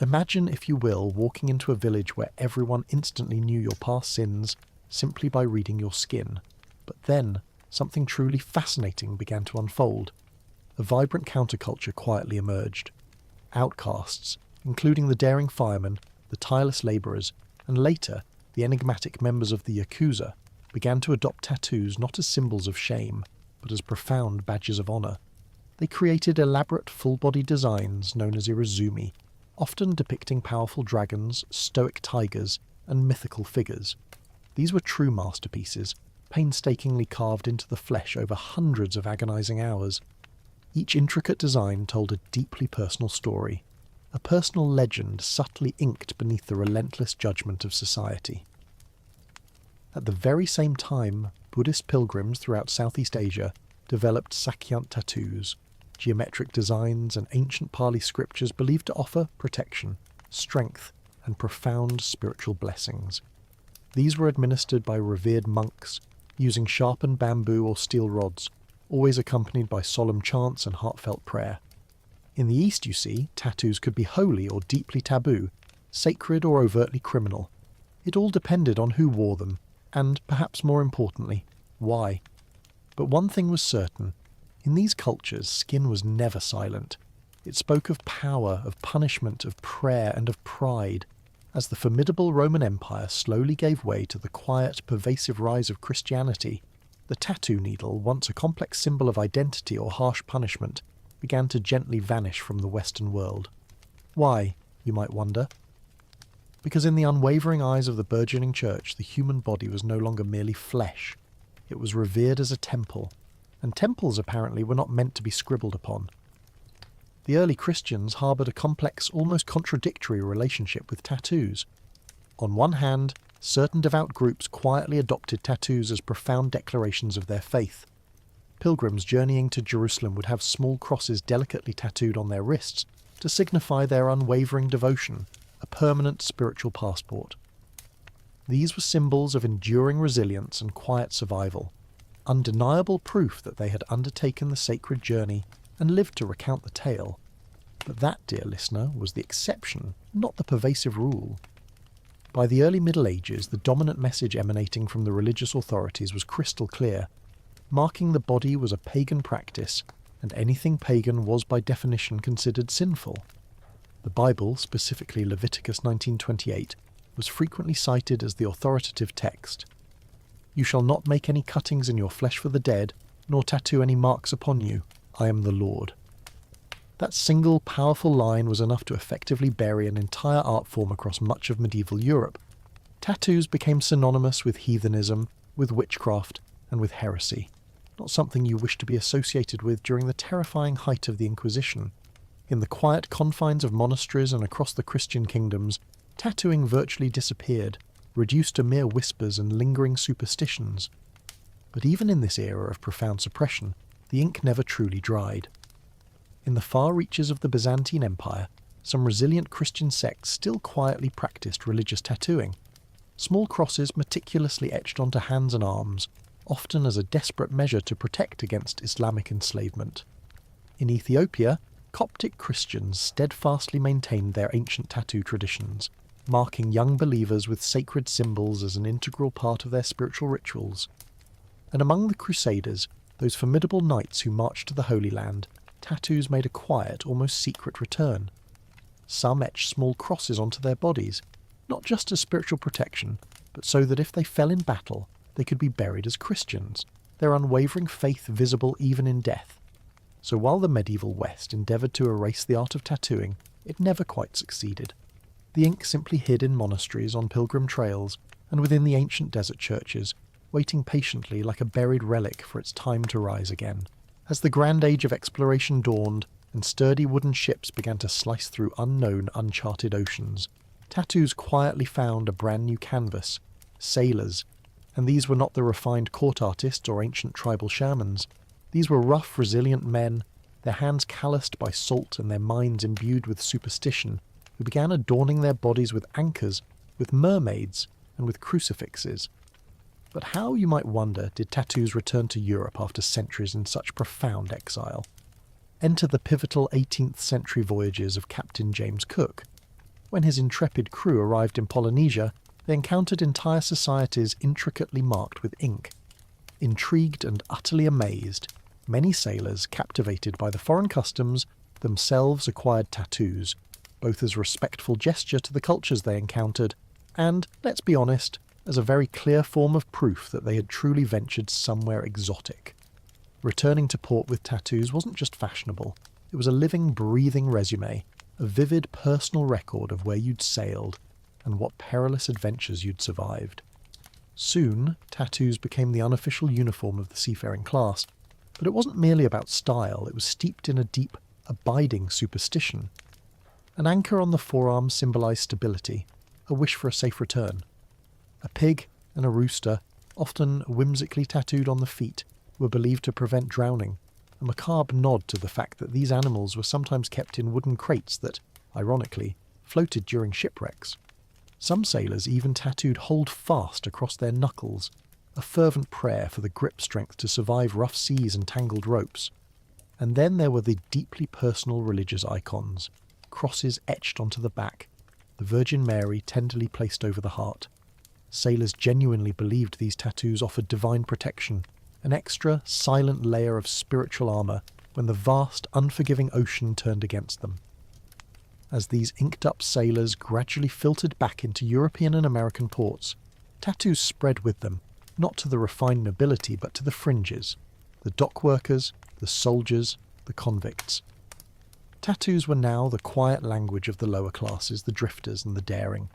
Imagine, if you will, walking into a village where everyone instantly knew your past sins simply by reading your skin. But then, something truly fascinating began to unfold. A vibrant counterculture quietly emerged. Outcasts, including the daring firemen, the tireless labourers, and later, the enigmatic members of the Yakuza, began to adopt tattoos not as symbols of shame, but as profound badges of honour. They created elaborate full-body designs known as irezumi, often depicting powerful dragons, stoic tigers, and mythical figures. These were true masterpieces, painstakingly carved into the flesh over hundreds of agonizing hours. Each intricate design told a deeply personal story, a personal legend subtly inked beneath the relentless judgment of society. At the very same time, Buddhist pilgrims throughout Southeast Asia developed Sakyant tattoos, geometric designs and ancient Pali scriptures believed to offer protection, strength, and profound spiritual blessings. These were administered by revered monks, using sharpened bamboo or steel rods, always accompanied by solemn chants and heartfelt prayer. In the East, you see, tattoos could be holy or deeply taboo, sacred or overtly criminal. It all depended on who wore them, and, perhaps more importantly, why. But one thing was certain. In these cultures, skin was never silent. It spoke of power, of punishment, of prayer, and of pride. As the formidable Roman Empire slowly gave way to the quiet, pervasive rise of Christianity, the tattoo needle, once a complex symbol of identity or harsh punishment, began to gently vanish from the Western world. Why, you might wonder? Because in the unwavering eyes of the burgeoning church, the human body was no longer merely flesh. It was revered as a temple, and temples apparently were not meant to be scribbled upon. The early Christians harboured a complex, almost contradictory relationship with tattoos. On one hand, certain devout groups quietly adopted tattoos as profound declarations of their faith. Pilgrims journeying to Jerusalem would have small crosses delicately tattooed on their wrists to signify their unwavering devotion, a permanent spiritual passport. These were symbols of enduring resilience and quiet survival, undeniable proof that they had undertaken the sacred journey and lived to recount the tale. But that, dear listener, was the exception, not the pervasive rule. By the early Middle Ages, the dominant message emanating from the religious authorities was crystal clear. Marking the body was a pagan practice, and anything pagan was by definition considered sinful. The Bible, specifically Leviticus 19:28, was frequently cited as the authoritative text. "You shall not make any cuttings in your flesh for the dead, nor tattoo any marks upon you. I am the Lord." That single powerful line was enough to effectively bury an entire art form across much of medieval Europe. Tattoos became synonymous with heathenism, with witchcraft, and with heresy. Not something you wish to be associated with during the terrifying height of the Inquisition. In the quiet confines of monasteries and across the Christian kingdoms, tattooing virtually disappeared, reduced to mere whispers and lingering superstitions. But even in this era of profound suppression, the ink never truly dried. In the far reaches of the Byzantine Empire, some resilient Christian sects still quietly practiced religious tattooing. Small crosses meticulously etched onto hands and arms, often as a desperate measure to protect against Islamic enslavement. In Ethiopia, Coptic Christians steadfastly maintained their ancient tattoo traditions, marking young believers with sacred symbols as an integral part of their spiritual rituals. And among the Crusaders, those formidable knights who marched to the Holy Land, tattoos made a quiet, almost secret return. Some etched small crosses onto their bodies, not just as spiritual protection, but so that if they fell in battle, they could be buried as Christians, their unwavering faith visible even in death. So while the medieval West endeavoured to erase the art of tattooing, it never quite succeeded. The ink simply hid in monasteries, on pilgrim trails, and within the ancient desert churches, waiting patiently like a buried relic for its time to rise again. As the grand age of exploration dawned, and sturdy wooden ships began to slice through unknown, uncharted oceans, tattoos quietly found a brand new canvas: sailors. And these were not the refined court artists or ancient tribal shamans. These were rough, resilient men, their hands calloused by salt and their minds imbued with superstition, who began adorning their bodies with anchors, with mermaids, and with crucifixes. But how, you might wonder, did tattoos return to Europe after centuries in such profound exile? Enter the pivotal 18th century voyages of Captain James Cook. When his intrepid crew arrived in Polynesia, they encountered entire societies intricately marked with ink. Intrigued and utterly amazed, many sailors, captivated by the foreign customs, themselves acquired tattoos, both as respectful gesture to the cultures they encountered, and, let's be honest, as a very clear form of proof that they had truly ventured somewhere exotic. Returning to port with tattoos wasn't just fashionable, it was a living, breathing resume, a vivid personal record of where you'd sailed and what perilous adventures you'd survived. Soon, tattoos became the unofficial uniform of the seafaring class, but it wasn't merely about style, it was steeped in a deep, abiding superstition. An anchor on the forearm symbolised stability, a wish for a safe return. A pig and a rooster, often whimsically tattooed on the feet, were believed to prevent drowning, a macabre nod to the fact that these animals were sometimes kept in wooden crates that, ironically, floated during shipwrecks. Some sailors even tattooed "hold fast" across their knuckles, a fervent prayer for the grip strength to survive rough seas and tangled ropes. And then there were the deeply personal religious icons, crosses etched onto the back, the Virgin Mary tenderly placed over the heart. Sailors genuinely believed these tattoos offered divine protection, an extra, silent layer of spiritual armour when the vast, unforgiving ocean turned against them. As these inked-up sailors gradually filtered back into European and American ports, tattoos spread with them, not to the refined nobility but to the fringes, the dock workers, the soldiers, the convicts. Tattoos were now the quiet language of the lower classes, the drifters and the daring.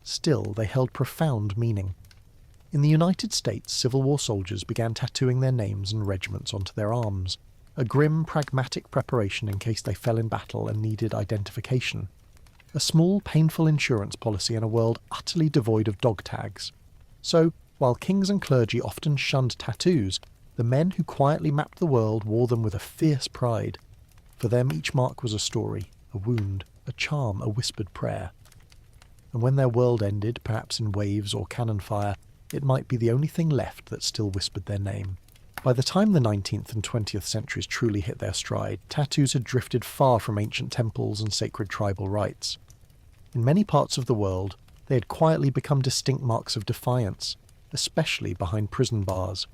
Still, they held profound meaning. In the United States, Civil War soldiers began tattooing their names and regiments onto their arms, a grim, pragmatic preparation in case they fell in battle and needed identification. A small, painful insurance policy in a world utterly devoid of dog tags. So, while kings and clergy often shunned tattoos, the men who quietly mapped the world wore them with a fierce pride. For them each mark was a story, a wound, a charm, a whispered prayer. And when their world ended, perhaps in waves or cannon fire, it might be the only thing left that still whispered their name. By the time the 19th and 20th centuries truly hit their stride, tattoos had drifted far from ancient temples and sacred tribal rites. In many parts of the world, they had quietly become distinct marks of defiance, especially behind prison bars.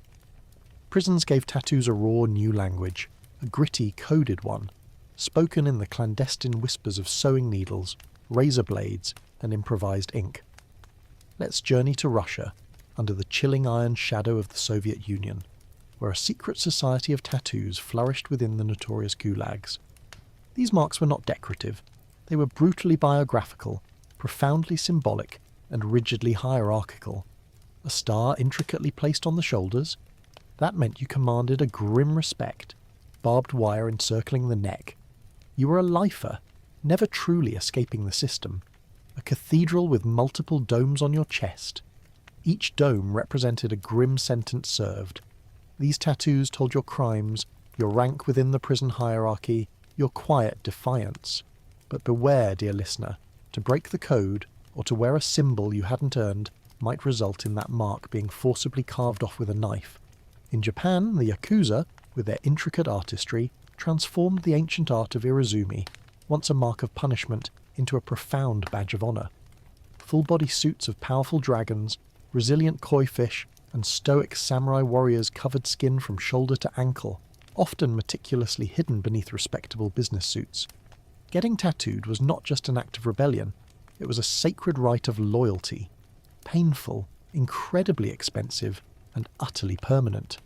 Prisons gave tattoos a raw new language, a gritty, coded one, spoken in the clandestine whispers of sewing needles, razor blades, and improvised ink. Let's journey to Russia, under the chilling iron shadow of the Soviet Union, where a secret society of tattoos flourished within the notorious gulags. These marks were not decorative. They were brutally biographical, profoundly symbolic, and rigidly hierarchical. A star intricately placed on the shoulders, that meant you commanded a grim respect, barbed wire encircling the neck. You were a lifer, never truly escaping the system. A cathedral with multiple domes on your chest. Each dome represented a grim sentence served. These tattoos told your crimes, your rank within the prison hierarchy, your quiet defiance. But beware, dear listener, to break the code, or to wear a symbol you hadn't earned, might result in that mark being forcibly carved off with a knife. In Japan, the Yakuza, with their intricate artistry, transformed the ancient art of Irizumi, once a mark of punishment, into a profound badge of honour. Full-body suits of powerful dragons, resilient koi fish, and stoic samurai warriors covered skin from shoulder to ankle, often meticulously hidden beneath respectable business suits. Getting tattooed was not just an act of rebellion, it was a sacred rite of loyalty. Painful, incredibly expensive, and utterly permanent.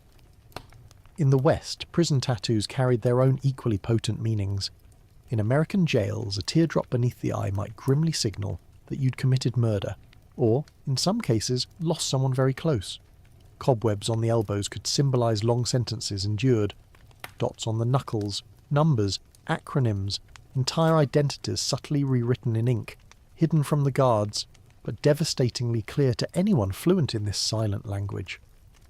In the West, prison tattoos carried their own equally potent meanings. In American jails, a teardrop beneath the eye might grimly signal that you'd committed murder, or, in some cases, lost someone very close. Cobwebs on the elbows could symbolise long sentences endured. Dots on the knuckles, numbers, acronyms, entire identities subtly rewritten in ink, hidden from the guards, but devastatingly clear to anyone fluent in this silent language.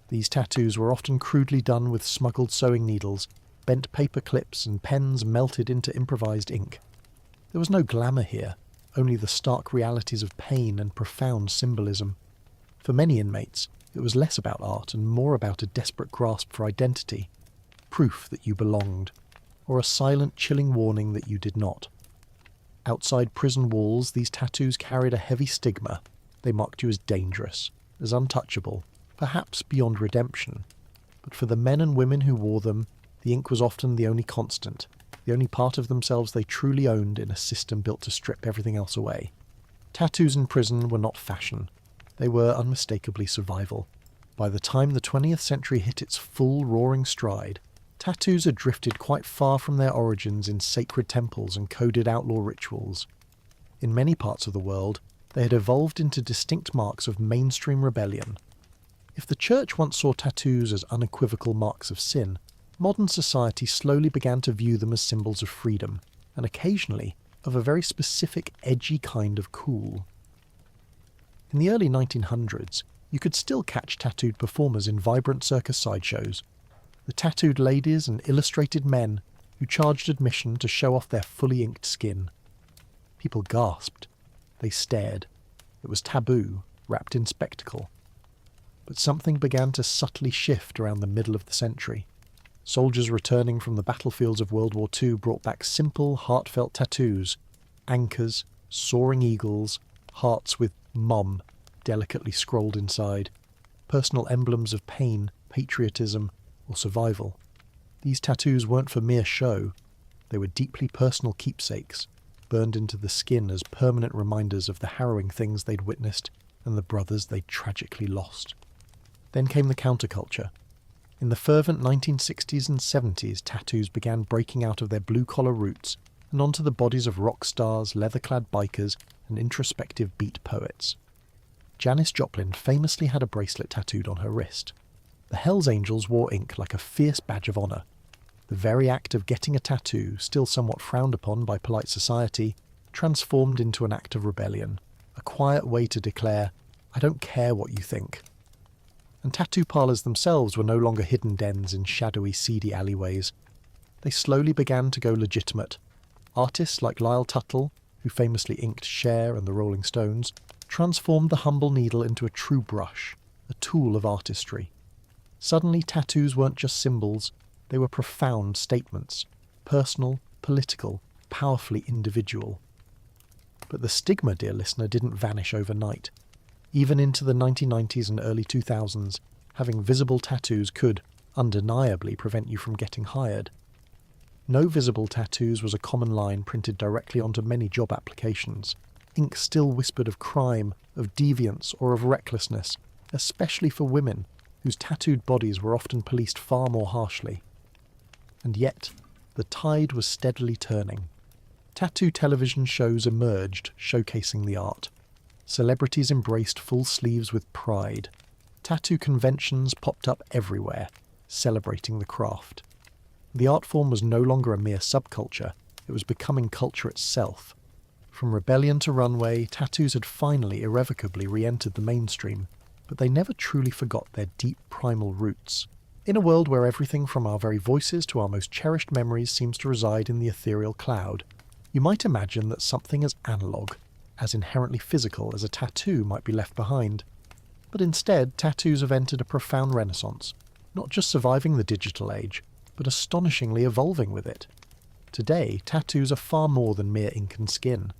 These tattoos were often crudely done with smuggled sewing needles, bent paper clips and pens melted into improvised ink. There was no glamour here, only the stark realities of pain and profound symbolism. For many inmates, it was less about art and more about a desperate grasp for identity, proof that you belonged, or a silent, chilling warning that you did not. Outside prison walls, these tattoos carried a heavy stigma. They marked you as dangerous, as untouchable, perhaps beyond redemption. But for the men and women who wore them, the ink was often the only constant, the only part of themselves they truly owned in a system built to strip everything else away. Tattoos in prison were not fashion. They were unmistakably survival. By the time the 20th century hit its full roaring stride, Tattoos had drifted quite far from their origins in sacred temples and coded outlaw rituals. In many parts of the world, they had evolved into distinct marks of mainstream rebellion. If the church once saw tattoos as unequivocal marks of sin, modern society slowly began to view them as symbols of freedom, and occasionally of a very specific, edgy kind of cool. In the early 1900s, you could still catch tattooed performers in vibrant circus sideshows. The tattooed ladies and illustrated men who charged admission to show off their fully inked skin. People gasped. They stared. It was taboo, wrapped in spectacle. But something began to subtly shift around the middle of the century. Soldiers returning from the battlefields of World War II brought back simple, heartfelt tattoos, anchors, soaring eagles, hearts with "Mom" delicately scrolled inside, personal emblems of pain, patriotism, or survival. These tattoos weren't for mere show. They were deeply personal keepsakes, burned into the skin as permanent reminders of the harrowing things they'd witnessed and the brothers they'd tragically lost. Then came the counterculture. In the fervent 1960s and 70s, tattoos began breaking out of their blue-collar roots and onto the bodies of rock stars, leather-clad bikers, and introspective beat poets. Janis Joplin famously had a bracelet tattooed on her wrist. The Hells Angels wore ink like a fierce badge of honour. The very act of getting a tattoo, still somewhat frowned upon by polite society, transformed into an act of rebellion, a quiet way to declare, "I don't care what you think." And tattoo parlours themselves were no longer hidden dens in shadowy, seedy alleyways. They slowly began to go legitimate. Artists like Lyle Tuttle, who famously inked Cher and the Rolling Stones, transformed the humble needle into a true brush, a tool of artistry. Suddenly, tattoos weren't just symbols, they were profound statements, personal, political, powerfully individual. But the stigma, dear listener, didn't vanish overnight. Even into the 1990s and early 2000s, having visible tattoos could, undeniably, prevent you from getting hired. No visible tattoos was a common line printed directly onto many job applications. Ink still whispered of crime, of deviance, or of recklessness, especially for women, whose tattooed bodies were often policed far more harshly. And yet, the tide was steadily turning. Tattoo television shows emerged, showcasing the art. Celebrities embraced full sleeves with pride. Tattoo conventions popped up everywhere, celebrating the craft. The art form was no longer a mere subculture, it was becoming culture itself. From rebellion to runway, tattoos had finally irrevocably re-entered the mainstream, but they never truly forgot their deep primal roots. In a world where everything from our very voices to our most cherished memories seems to reside in the ethereal cloud, you might imagine that something as analogue, as inherently physical as a tattoo might be left behind. But instead, tattoos have entered a profound renaissance, not just surviving the digital age, but astonishingly evolving with it. Today, tattoos are far more than mere ink and skin.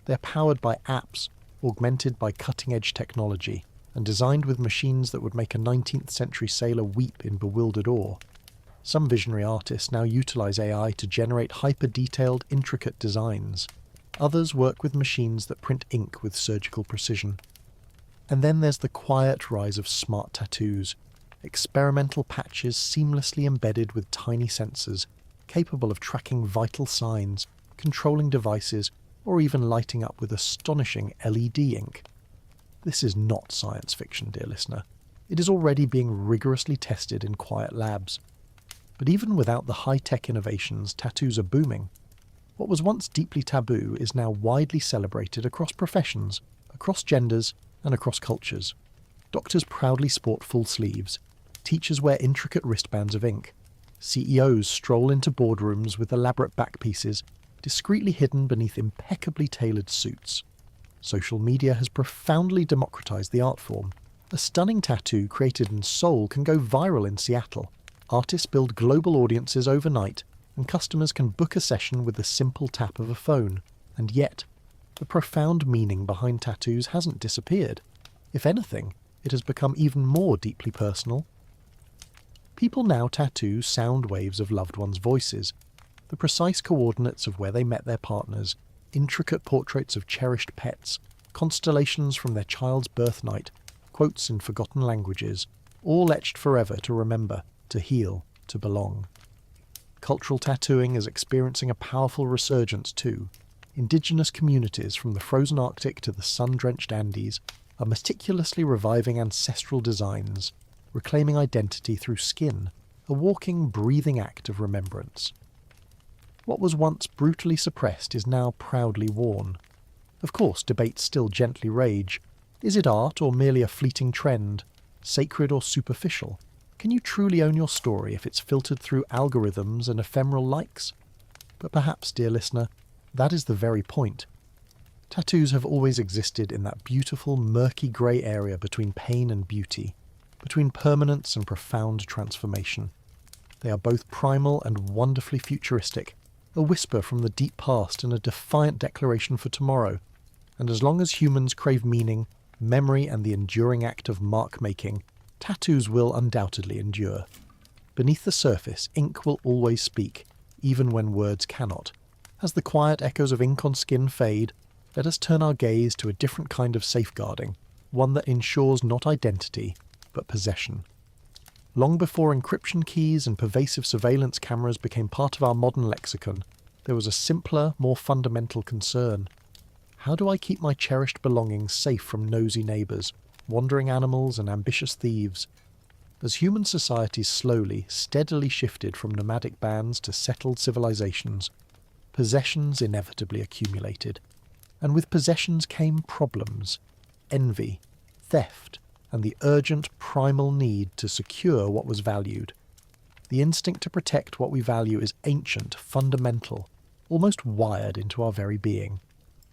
They're powered by apps, augmented by cutting-edge technology, and designed with machines that would make a 19th century sailor weep in bewildered awe. Some visionary artists now utilize AI to generate hyper-detailed, intricate designs. Others work with machines that print ink with surgical precision. And then there's the quiet rise of smart tattoos, experimental patches seamlessly embedded with tiny sensors, capable of tracking vital signs, controlling devices, or even lighting up with astonishing LED ink. This is not science fiction, dear listener. It is already being rigorously tested in quiet labs. But even without the high-tech innovations, tattoos are booming. What was once deeply taboo is now widely celebrated across professions, across genders, and across cultures. Doctors proudly sport full sleeves. Teachers wear intricate wristbands of ink. CEOs stroll into boardrooms with elaborate back pieces, discreetly hidden beneath impeccably tailored suits. Social media has profoundly democratized the art form. A stunning tattoo created in Seoul can go viral in Seattle. Artists build global audiences overnight, and customers can book a session with the simple tap of a phone. And yet, the profound meaning behind tattoos hasn't disappeared. If anything, it has become even more deeply personal. People now tattoo sound waves of loved ones' voices, the precise coordinates of where they met their partners, intricate portraits of cherished pets, constellations from their child's birth night, quotes in forgotten languages, all etched forever to remember, to heal, to belong. Cultural tattooing is experiencing a powerful resurgence too. Indigenous communities from the frozen Arctic to the sun-drenched Andes are meticulously reviving ancestral designs, reclaiming identity through skin, a walking, breathing act of remembrance. What was once brutally suppressed is now proudly worn. Of course, debates still gently rage. Is it art or merely a fleeting trend? Sacred or superficial? Can you truly own your story if it's filtered through algorithms and ephemeral likes? But perhaps, dear listener, that is the very point. Tattoos have always existed in that beautiful, murky grey area between pain and beauty, between permanence and profound transformation. They are both primal and wonderfully futuristic, a whisper from the deep past and a defiant declaration for tomorrow. And as long as humans crave meaning, memory and the enduring act of mark-making, tattoos will undoubtedly endure. Beneath the surface, ink will always speak, even when words cannot. As the quiet echoes of ink on skin fade, let us turn our gaze to a different kind of safeguarding, one that ensures not identity, but possession. Long before encryption keys and pervasive surveillance cameras became part of our modern lexicon, there was a simpler, more fundamental concern. How do I keep my cherished belongings safe from nosy neighbours, wandering animals and ambitious thieves? As human societies slowly, steadily shifted from nomadic bands to settled civilizations, possessions inevitably accumulated. And with possessions came problems, envy, theft, and the urgent primal need to secure what was valued. The instinct to protect what we value is ancient, fundamental, almost wired into our very being.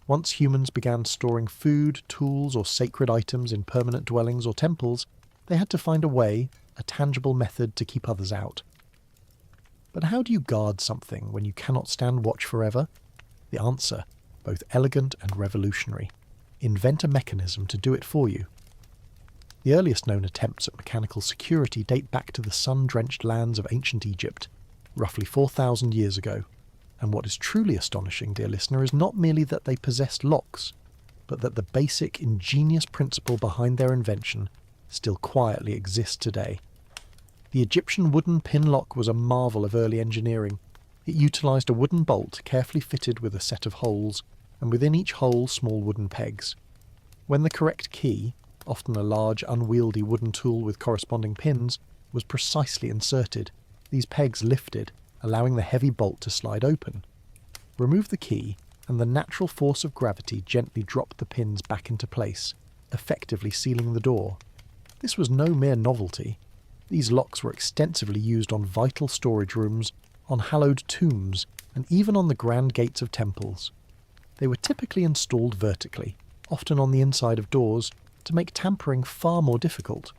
Once humans began storing food, tools, or sacred items in permanent dwellings or temples, they had to find a way, a tangible method to keep others out. But how do you guard something when you cannot stand watch forever? The answer, both elegant and revolutionary. Invent a mechanism to do it for you. The earliest known attempts at mechanical security date back to the sun-drenched lands of ancient Egypt, roughly 4,000 years ago. And what is truly astonishing, dear listener, is not merely that they possessed locks, but that the basic, ingenious principle behind their invention still quietly exists today. The Egyptian wooden pin lock was a marvel of early engineering. It utilised a wooden bolt carefully fitted with a set of holes, and within each hole small wooden pegs. When the correct key, often a large unwieldy wooden tool with corresponding pins, was precisely inserted, these pegs lifted, allowing the heavy bolt to slide open. Remove the key, and the natural force of gravity gently dropped the pins back into place, effectively sealing the door. This was no mere novelty. These locks were extensively used on vital storage rooms, on hallowed tombs, and even on the grand gates of temples. They were typically installed vertically, often on the inside of doors, to make tampering far more difficult.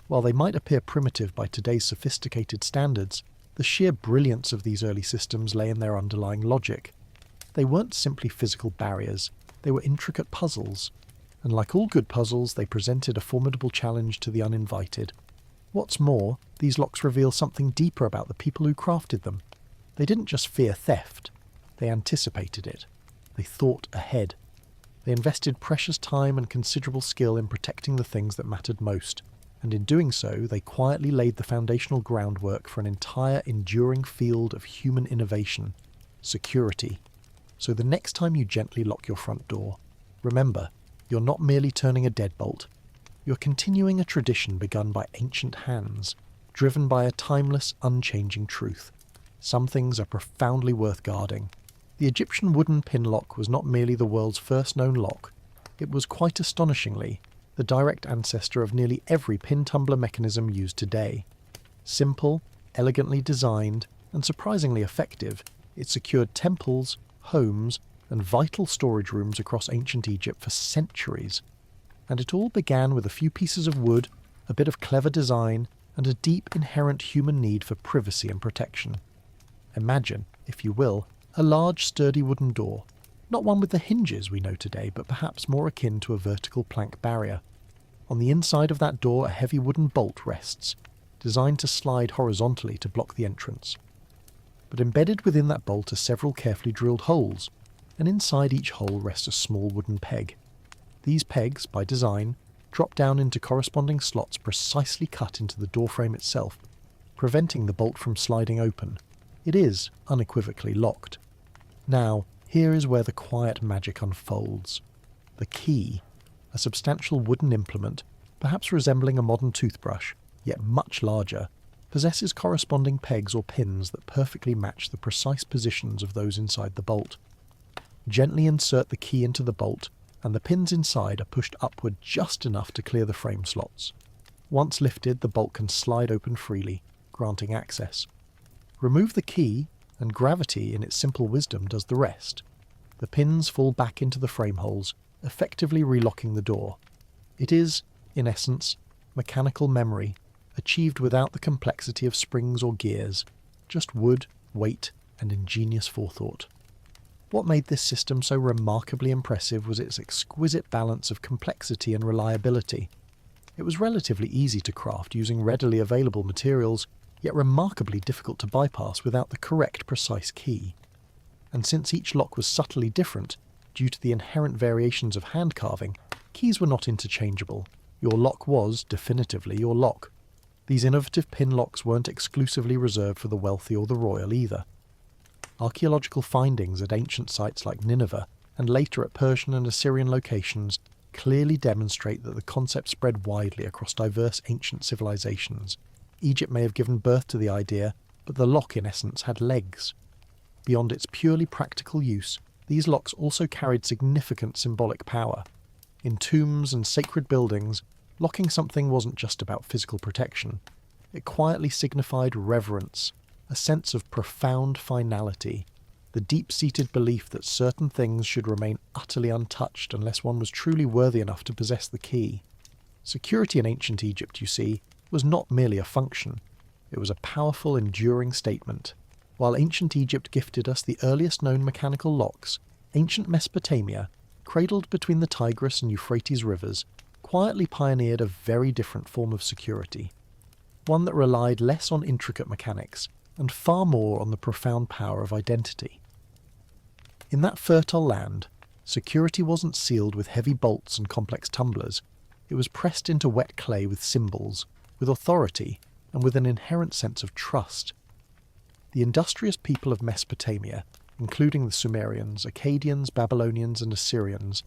While they might appear primitive by today's sophisticated standards, the sheer brilliance of these early systems lay in their underlying logic. They weren't simply physical barriers, they were intricate puzzles. And like all good puzzles, they presented a formidable challenge to the uninvited. What's more, these locks reveal something deeper about the people who crafted them. They didn't just fear theft, they anticipated it. They thought ahead. They invested precious time and considerable skill in protecting the things that mattered most, and in doing so they quietly laid the foundational groundwork for an entire enduring field of human innovation, security. So the next time you gently lock your front door, remember, you're not merely turning a deadbolt. You're continuing a tradition begun by ancient hands, driven by a timeless, unchanging truth. Some things are profoundly worth guarding. The Egyptian wooden pin lock was not merely the world's first known lock, it was quite astonishingly the direct ancestor of nearly every pin tumbler mechanism used today. Simple, elegantly designed, and surprisingly effective, it secured temples, homes, and vital storage rooms across ancient Egypt for centuries. And it all began with a few pieces of wood, a bit of clever design, and a deep inherent human need for privacy and protection. Imagine, if you will, a large sturdy wooden door, not one with the hinges we know today, but perhaps more akin to a vertical plank barrier. On the inside of that door a heavy wooden bolt rests, designed to slide horizontally to block the entrance. But embedded within that bolt are several carefully drilled holes, and inside each hole rests a small wooden peg. These pegs, by design, drop down into corresponding slots precisely cut into the doorframe itself, preventing the bolt from sliding open. It is unequivocally locked. Now, here is where the quiet magic unfolds. The key, a substantial wooden implement, perhaps resembling a modern toothbrush, yet much larger, possesses corresponding pegs or pins that perfectly match the precise positions of those inside the bolt. Gently insert the key into the bolt, and the pins inside are pushed upward just enough to clear the frame slots. Once lifted, the bolt can slide open freely, granting access. Remove the key, and gravity in its simple wisdom does the rest. The pins fall back into the frame holes, effectively relocking the door. It is, in essence, mechanical memory, achieved without the complexity of springs or gears, just wood, weight, and ingenious forethought. What made this system so remarkably impressive was its exquisite balance of complexity and reliability. It was relatively easy to craft using readily available materials, yet remarkably difficult to bypass without the correct precise key. And since each lock was subtly different, due to the inherent variations of hand carving, keys were not interchangeable. Your lock was, definitively, your lock. These innovative pin locks weren't exclusively reserved for the wealthy or the royal either. Archaeological findings at ancient sites like Nineveh, and later at Persian and Assyrian locations, clearly demonstrate that the concept spread widely across diverse ancient civilizations. Egypt may have given birth to the idea, but the lock in essence had legs. Beyond its purely practical use, these locks also carried significant symbolic power. In tombs and sacred buildings, locking something wasn't just about physical protection. It quietly signified reverence, a sense of profound finality, the deep-seated belief that certain things should remain utterly untouched unless one was truly worthy enough to possess the key. Security in ancient Egypt, you see, was not merely a function. It was a powerful, enduring statement. While ancient Egypt gifted us the earliest known mechanical locks, ancient Mesopotamia, cradled between the Tigris and Euphrates rivers, quietly pioneered a very different form of security, one that relied less on intricate mechanics and far more on the profound power of identity. In that fertile land, security wasn't sealed with heavy bolts and complex tumblers. It was pressed into wet clay with symbols, with authority, and with an inherent sense of trust. The industrious people of Mesopotamia, including the Sumerians, Akkadians, Babylonians, and Assyrians,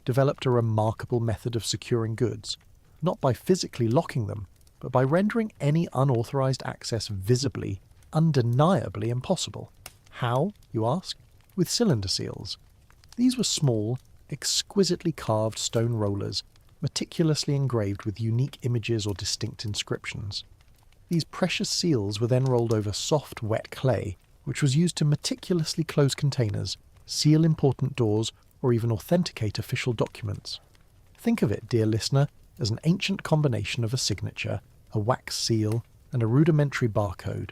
developed a remarkable method of securing goods, not by physically locking them, but by rendering any unauthorized access visibly, undeniably impossible. How, you ask? With cylinder seals. These were small, exquisitely carved stone rollers, meticulously engraved with unique images or distinct inscriptions. These precious seals were then rolled over soft, wet clay, which was used to meticulously close containers, seal important doors, or even authenticate official documents. Think of it, dear listener, as an ancient combination of a signature, a wax seal, and a rudimentary barcode.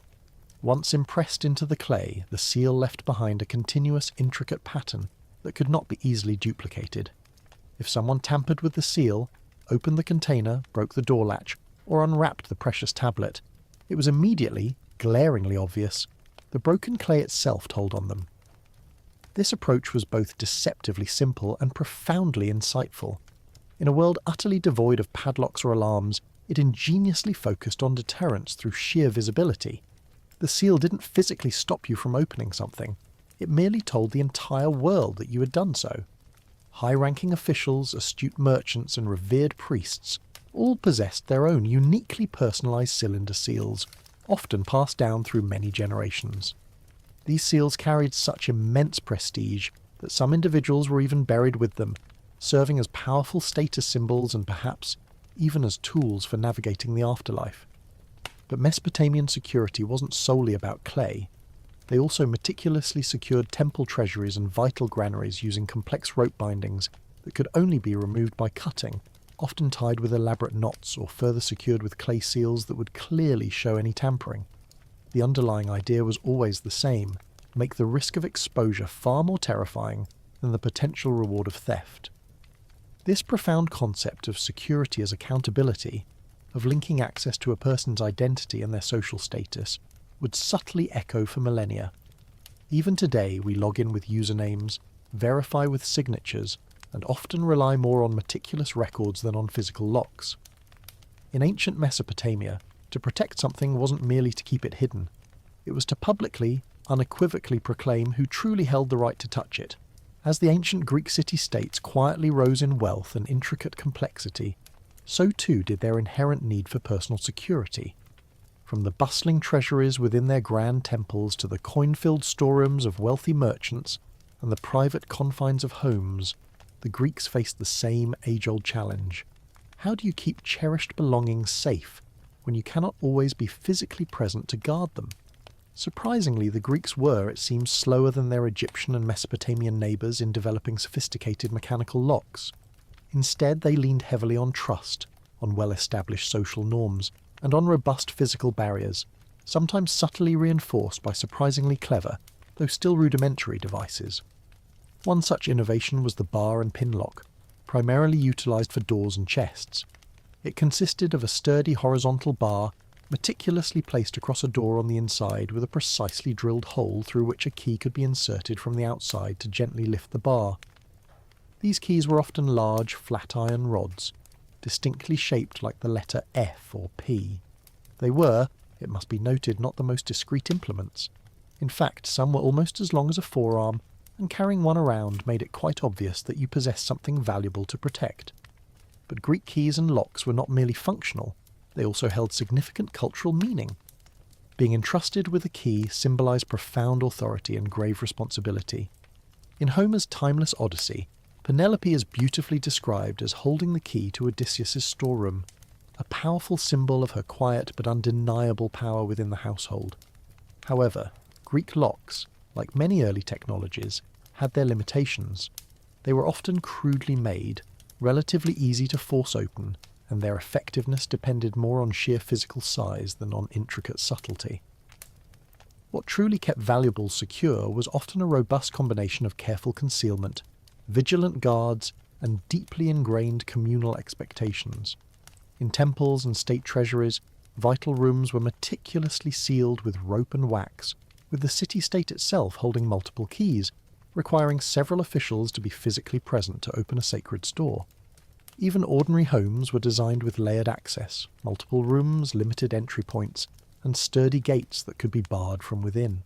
Once impressed into the clay, the seal left behind a continuous, intricate pattern that could not be easily duplicated. If someone tampered with the seal, opened the container, broke the door latch, or unwrapped the precious tablet, it was immediately, glaringly obvious, the broken clay itself told on them. This approach was both deceptively simple and profoundly insightful. In a world utterly devoid of padlocks or alarms, it ingeniously focused on deterrence through sheer visibility. The seal didn't physically stop you from opening something. It merely told the entire world that you had done so. High-ranking officials, astute merchants, and revered priests all possessed their own uniquely personalized cylinder seals, often passed down through many generations. These seals carried such immense prestige that some individuals were even buried with them, serving as powerful status symbols and perhaps even as tools for navigating the afterlife. But Mesopotamian security wasn't solely about clay. They also meticulously secured temple treasuries and vital granaries using complex rope bindings that could only be removed by cutting, often tied with elaborate knots or further secured with clay seals that would clearly show any tampering. The underlying idea was always the same: make the risk of exposure far more terrifying than the potential reward of theft. This profound concept of security as accountability, of linking access to a person's identity and their social status, would subtly echo for millennia. Even today we log in with usernames, verify with signatures, and often rely more on meticulous records than on physical locks. In ancient Mesopotamia, to protect something wasn't merely to keep it hidden. It was to publicly, unequivocally proclaim who truly held the right to touch it. As the ancient Greek city-states quietly rose in wealth and intricate complexity, so too did their inherent need for personal security. From the bustling treasuries within their grand temples to the coin-filled storerooms of wealthy merchants and the private confines of homes, the Greeks faced the same age-old challenge. How do you keep cherished belongings safe when you cannot always be physically present to guard them? Surprisingly, the Greeks were, it seems, slower than their Egyptian and Mesopotamian neighbours in developing sophisticated mechanical locks. Instead, they leaned heavily on trust, on well-established social norms, and on robust physical barriers, sometimes subtly reinforced by surprisingly clever, though still rudimentary devices. One such innovation was the bar and pin lock, primarily utilised for doors and chests. It consisted of a sturdy horizontal bar meticulously placed across a door on the inside with a precisely drilled hole through which a key could be inserted from the outside to gently lift the bar. These keys were often large, flat iron rods, distinctly shaped like the letter F or P. They were, it must be noted, not the most discreet implements. In fact, some were almost as long as a forearm, and carrying one around made it quite obvious that you possessed something valuable to protect. But Greek keys and locks were not merely functional, they also held significant cultural meaning. Being entrusted with a key symbolised profound authority and grave responsibility. In Homer's timeless Odyssey, Penelope is beautifully described as holding the key to Odysseus's storeroom, a powerful symbol of her quiet but undeniable power within the household. However, Greek locks, like many early technologies, had their limitations. They were often crudely made, relatively easy to force open, and their effectiveness depended more on sheer physical size than on intricate subtlety. What truly kept valuables secure was often a robust combination of careful concealment, vigilant guards, and deeply ingrained communal expectations. In temples and state treasuries, vital rooms were meticulously sealed with rope and wax, with the city-state itself holding multiple keys, requiring several officials to be physically present to open a sacred store. Even ordinary homes were designed with layered access, multiple rooms, limited entry points, and sturdy gates that could be barred from within.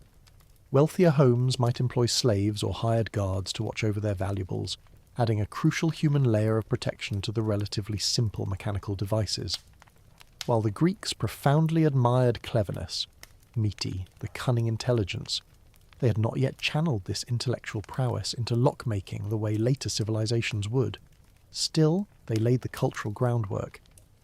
Wealthier homes might employ slaves or hired guards to watch over their valuables, adding a crucial human layer of protection to the relatively simple mechanical devices. While the Greeks profoundly admired cleverness, miti, the cunning intelligence, they had not yet channeled this intellectual prowess into lock-making the way later civilizations would. Still, they laid the cultural groundwork,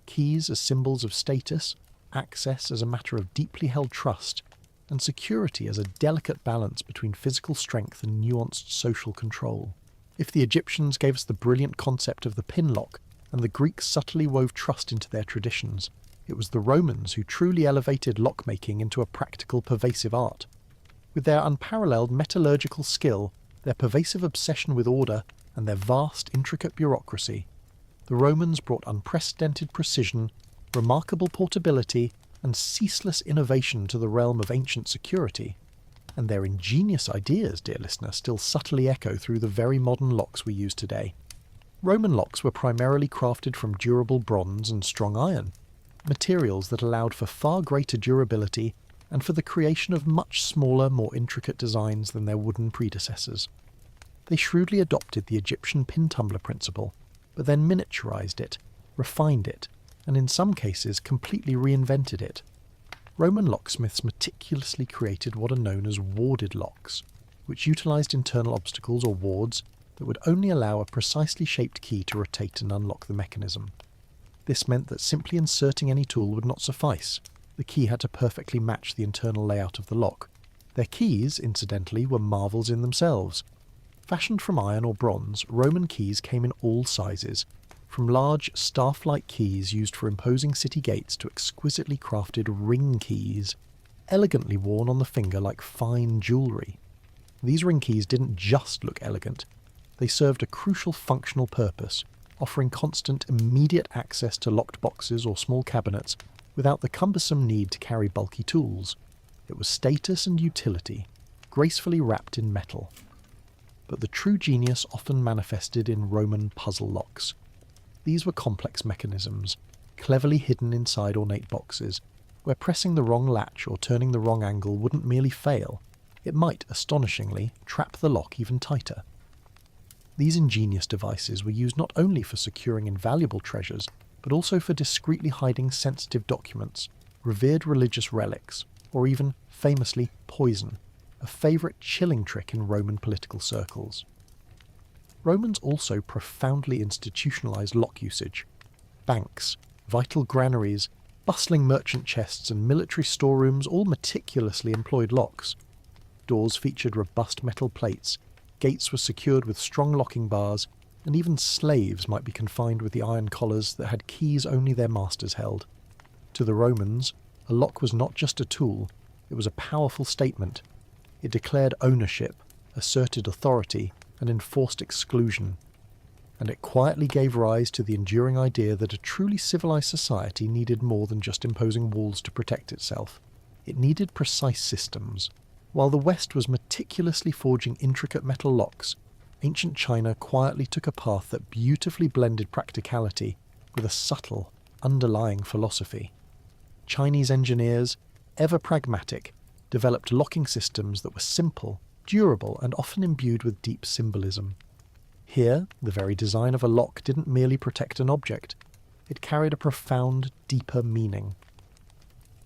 keys as symbols of status, access as a matter of deeply held trust, and security as a delicate balance between physical strength and nuanced social control. If the Egyptians gave us the brilliant concept of the pin lock, and the Greeks subtly wove trust into their traditions, it was the Romans who truly elevated lock-making into a practical, pervasive art. With their unparalleled metallurgical skill, their pervasive obsession with order, and their vast, intricate bureaucracy, the Romans brought unprecedented precision, remarkable portability, and ceaseless innovation to the realm of ancient security. And their ingenious ideas, dear listener, still subtly echo through the very modern locks we use today. Roman locks were primarily crafted from durable bronze and strong iron, materials that allowed for far greater durability and for the creation of much smaller, more intricate designs than their wooden predecessors. They shrewdly adopted the Egyptian pin tumbler principle, but then miniaturized it, refined it, and in some cases completely reinvented it. Roman locksmiths meticulously created what are known as warded locks, which utilized internal obstacles or wards that would only allow a precisely shaped key to rotate and unlock the mechanism. This meant that simply inserting any tool would not suffice. The key had to perfectly match the internal layout of the lock. Their keys, incidentally, were marvels in themselves. Fashioned from iron or bronze, Roman keys came in all sizes, from large staff-like keys used for imposing city gates to exquisitely crafted ring keys, elegantly worn on the finger like fine jewellery. These ring keys didn't just look elegant, they served a crucial functional purpose, offering constant, immediate access to locked boxes or small cabinets without the cumbersome need to carry bulky tools. It was status and utility, gracefully wrapped in metal. But the true genius often manifested in Roman puzzle locks. These were complex mechanisms, cleverly hidden inside ornate boxes, where pressing the wrong latch or turning the wrong angle wouldn't merely fail, it might, astonishingly, trap the lock even tighter. These ingenious devices were used not only for securing invaluable treasures, but also for discreetly hiding sensitive documents, revered religious relics, or even, famously, poison, a favourite chilling trick in Roman political circles. Romans also profoundly institutionalised lock usage. Banks, vital granaries, bustling merchant chests and military storerooms all meticulously employed locks. Doors featured robust metal plates, gates were secured with strong locking bars, and even slaves might be confined with the iron collars that had keys only their masters held. To the Romans, a lock was not just a tool, it was a powerful statement. It declared ownership, asserted authority, and enforced exclusion. And it quietly gave rise to the enduring idea that a truly civilized society needed more than just imposing walls to protect itself. It needed precise systems. While the West was meticulously forging intricate metal locks, ancient China quietly took a path that beautifully blended practicality with a subtle, underlying philosophy. Chinese engineers, ever pragmatic, developed locking systems that were simple, durable, and often imbued with deep symbolism. Here, the very design of a lock didn't merely protect an object, it carried a profound, deeper meaning.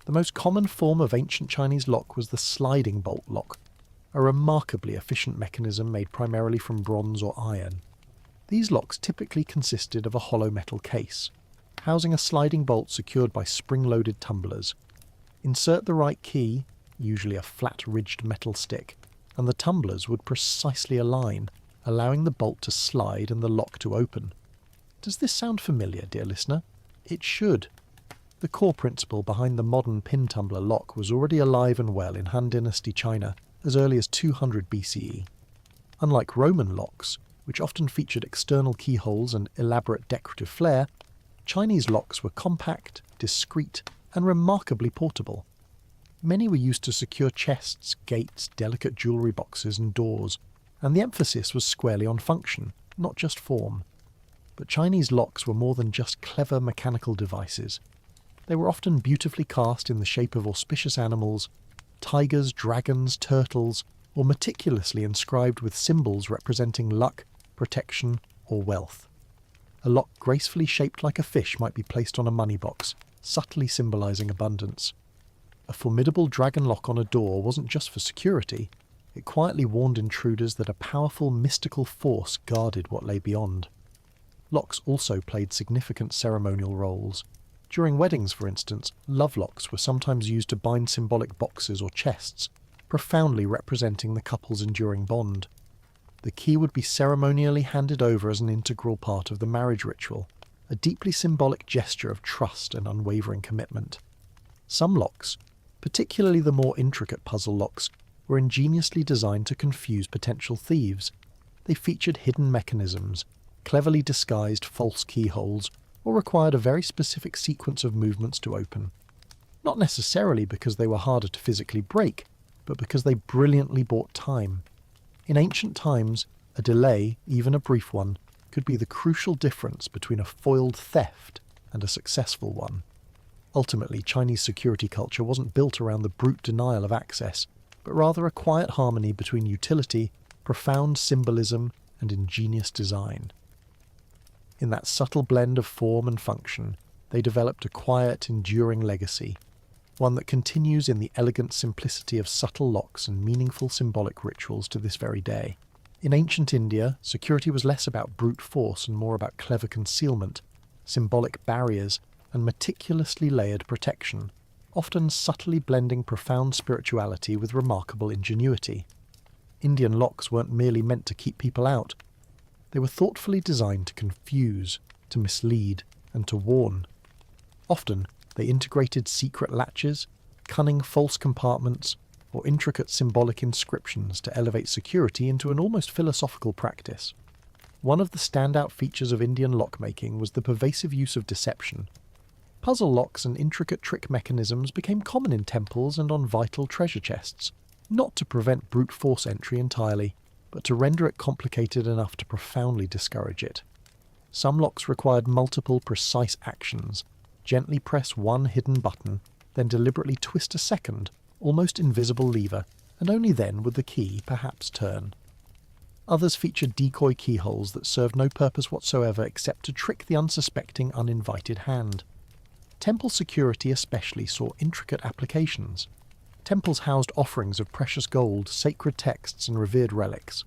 The most common form of ancient Chinese lock was the sliding bolt lock, a remarkably efficient mechanism made primarily from bronze or iron. These locks typically consisted of a hollow metal case, housing a sliding bolt secured by spring-loaded tumblers. Insert the right key, usually a flat-ridged metal stick, and the tumblers would precisely align, allowing the bolt to slide and the lock to open. Does this sound familiar, dear listener? It should. The core principle behind the modern pin tumbler lock was already alive and well in Han Dynasty China as early as 200 BCE. Unlike Roman locks, which often featured external keyholes and elaborate decorative flair, Chinese locks were compact, discreet, and remarkably portable. Many were used to secure chests, gates, delicate jewellery boxes, and doors, and the emphasis was squarely on function, not just form. But Chinese locks were more than just clever mechanical devices. They were often beautifully cast in the shape of auspicious animals, tigers, dragons, turtles, or meticulously inscribed with symbols representing luck, protection, or wealth. A lock gracefully shaped like a fish might be placed on a money box, subtly symbolising abundance. A formidable dragon lock on a door wasn't just for security, it quietly warned intruders that a powerful mystical force guarded what lay beyond. Locks also played significant ceremonial roles. During weddings, for instance, love locks were sometimes used to bind symbolic boxes or chests, profoundly representing the couple's enduring bond. The key would be ceremonially handed over as an integral part of the marriage ritual, a deeply symbolic gesture of trust and unwavering commitment. Some locks, particularly the more intricate puzzle locks, were ingeniously designed to confuse potential thieves. They featured hidden mechanisms, cleverly disguised false keyholes, or required a very specific sequence of movements to open. Not necessarily because they were harder to physically break, but because they brilliantly bought time. In ancient times, a delay, even a brief one, could be the crucial difference between a foiled theft and a successful one. Ultimately, Chinese security culture wasn't built around the brute denial of access, but rather a quiet harmony between utility, profound symbolism, and ingenious design. In that subtle blend of form and function, they developed a quiet, enduring legacy, one that continues in the elegant simplicity of subtle locks and meaningful symbolic rituals to this very day. In ancient India, security was less about brute force and more about clever concealment, symbolic barriers, and meticulously layered protection, often subtly blending profound spirituality with remarkable ingenuity. Indian locks weren't merely meant to keep people out. They were thoughtfully designed to confuse, to mislead, and to warn. Often, they integrated secret latches, cunning false compartments, or intricate symbolic inscriptions to elevate security into an almost philosophical practice. One of the standout features of Indian lockmaking was the pervasive use of deception. Puzzle locks and intricate trick mechanisms became common in temples and on vital treasure chests, not to prevent brute force entry entirely, but to render it complicated enough to profoundly discourage it. Some locks required multiple precise actions. Gently press one hidden button, then deliberately twist a second, almost invisible lever, and only then would the key perhaps turn. Others featured decoy keyholes that served no purpose whatsoever except to trick the unsuspecting, uninvited hand. Temple security especially saw intricate applications. Temples housed offerings of precious gold, sacred texts, and revered relics.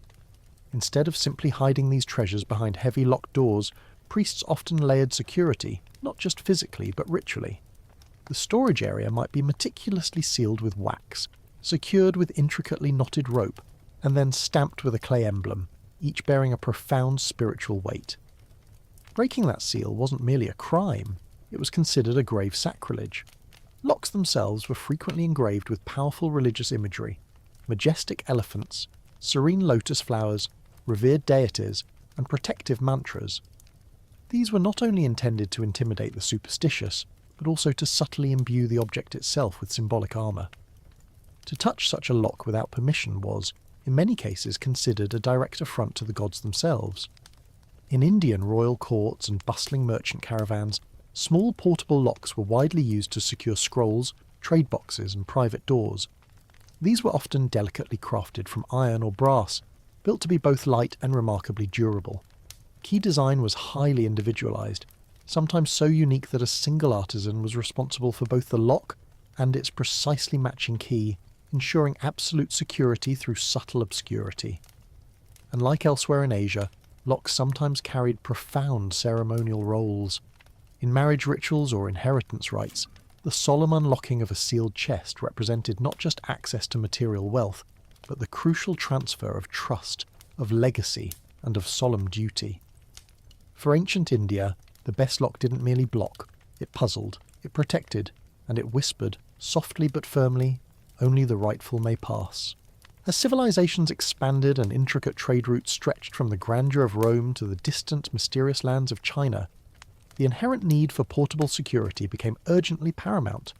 Instead of simply hiding these treasures behind heavy locked doors, priests often layered security, not just physically but ritually. The storage area might be meticulously sealed with wax, secured with intricately knotted rope, and then stamped with a clay emblem, each bearing a profound spiritual weight. Breaking that seal wasn't merely a crime, it was considered a grave sacrilege. Locks themselves were frequently engraved with powerful religious imagery, majestic elephants, serene lotus flowers, revered deities, and protective mantras. These were not only intended to intimidate the superstitious, but also to subtly imbue the object itself with symbolic armour. To touch such a lock without permission was, in many cases, considered a direct affront to the gods themselves. In Indian royal courts and bustling merchant caravans, small portable locks were widely used to secure scrolls, trade boxes, and private doors. These were often delicately crafted from iron or brass, built to be both light and remarkably durable. Key design was highly individualised, sometimes so unique that a single artisan was responsible for both the lock and its precisely matching key, ensuring absolute security through subtle obscurity. And like elsewhere in Asia, locks sometimes carried profound ceremonial roles. In marriage rituals or inheritance rites, the solemn unlocking of a sealed chest represented not just access to material wealth, but the crucial transfer of trust, of legacy, and of solemn duty. For ancient India, the best lock didn't merely block, it puzzled, it protected, and it whispered, softly but firmly, "Only the rightful may pass." As civilizations expanded and intricate trade routes stretched from the grandeur of Rome to the distant, mysterious lands of China, the inherent need for portable security became urgently paramount.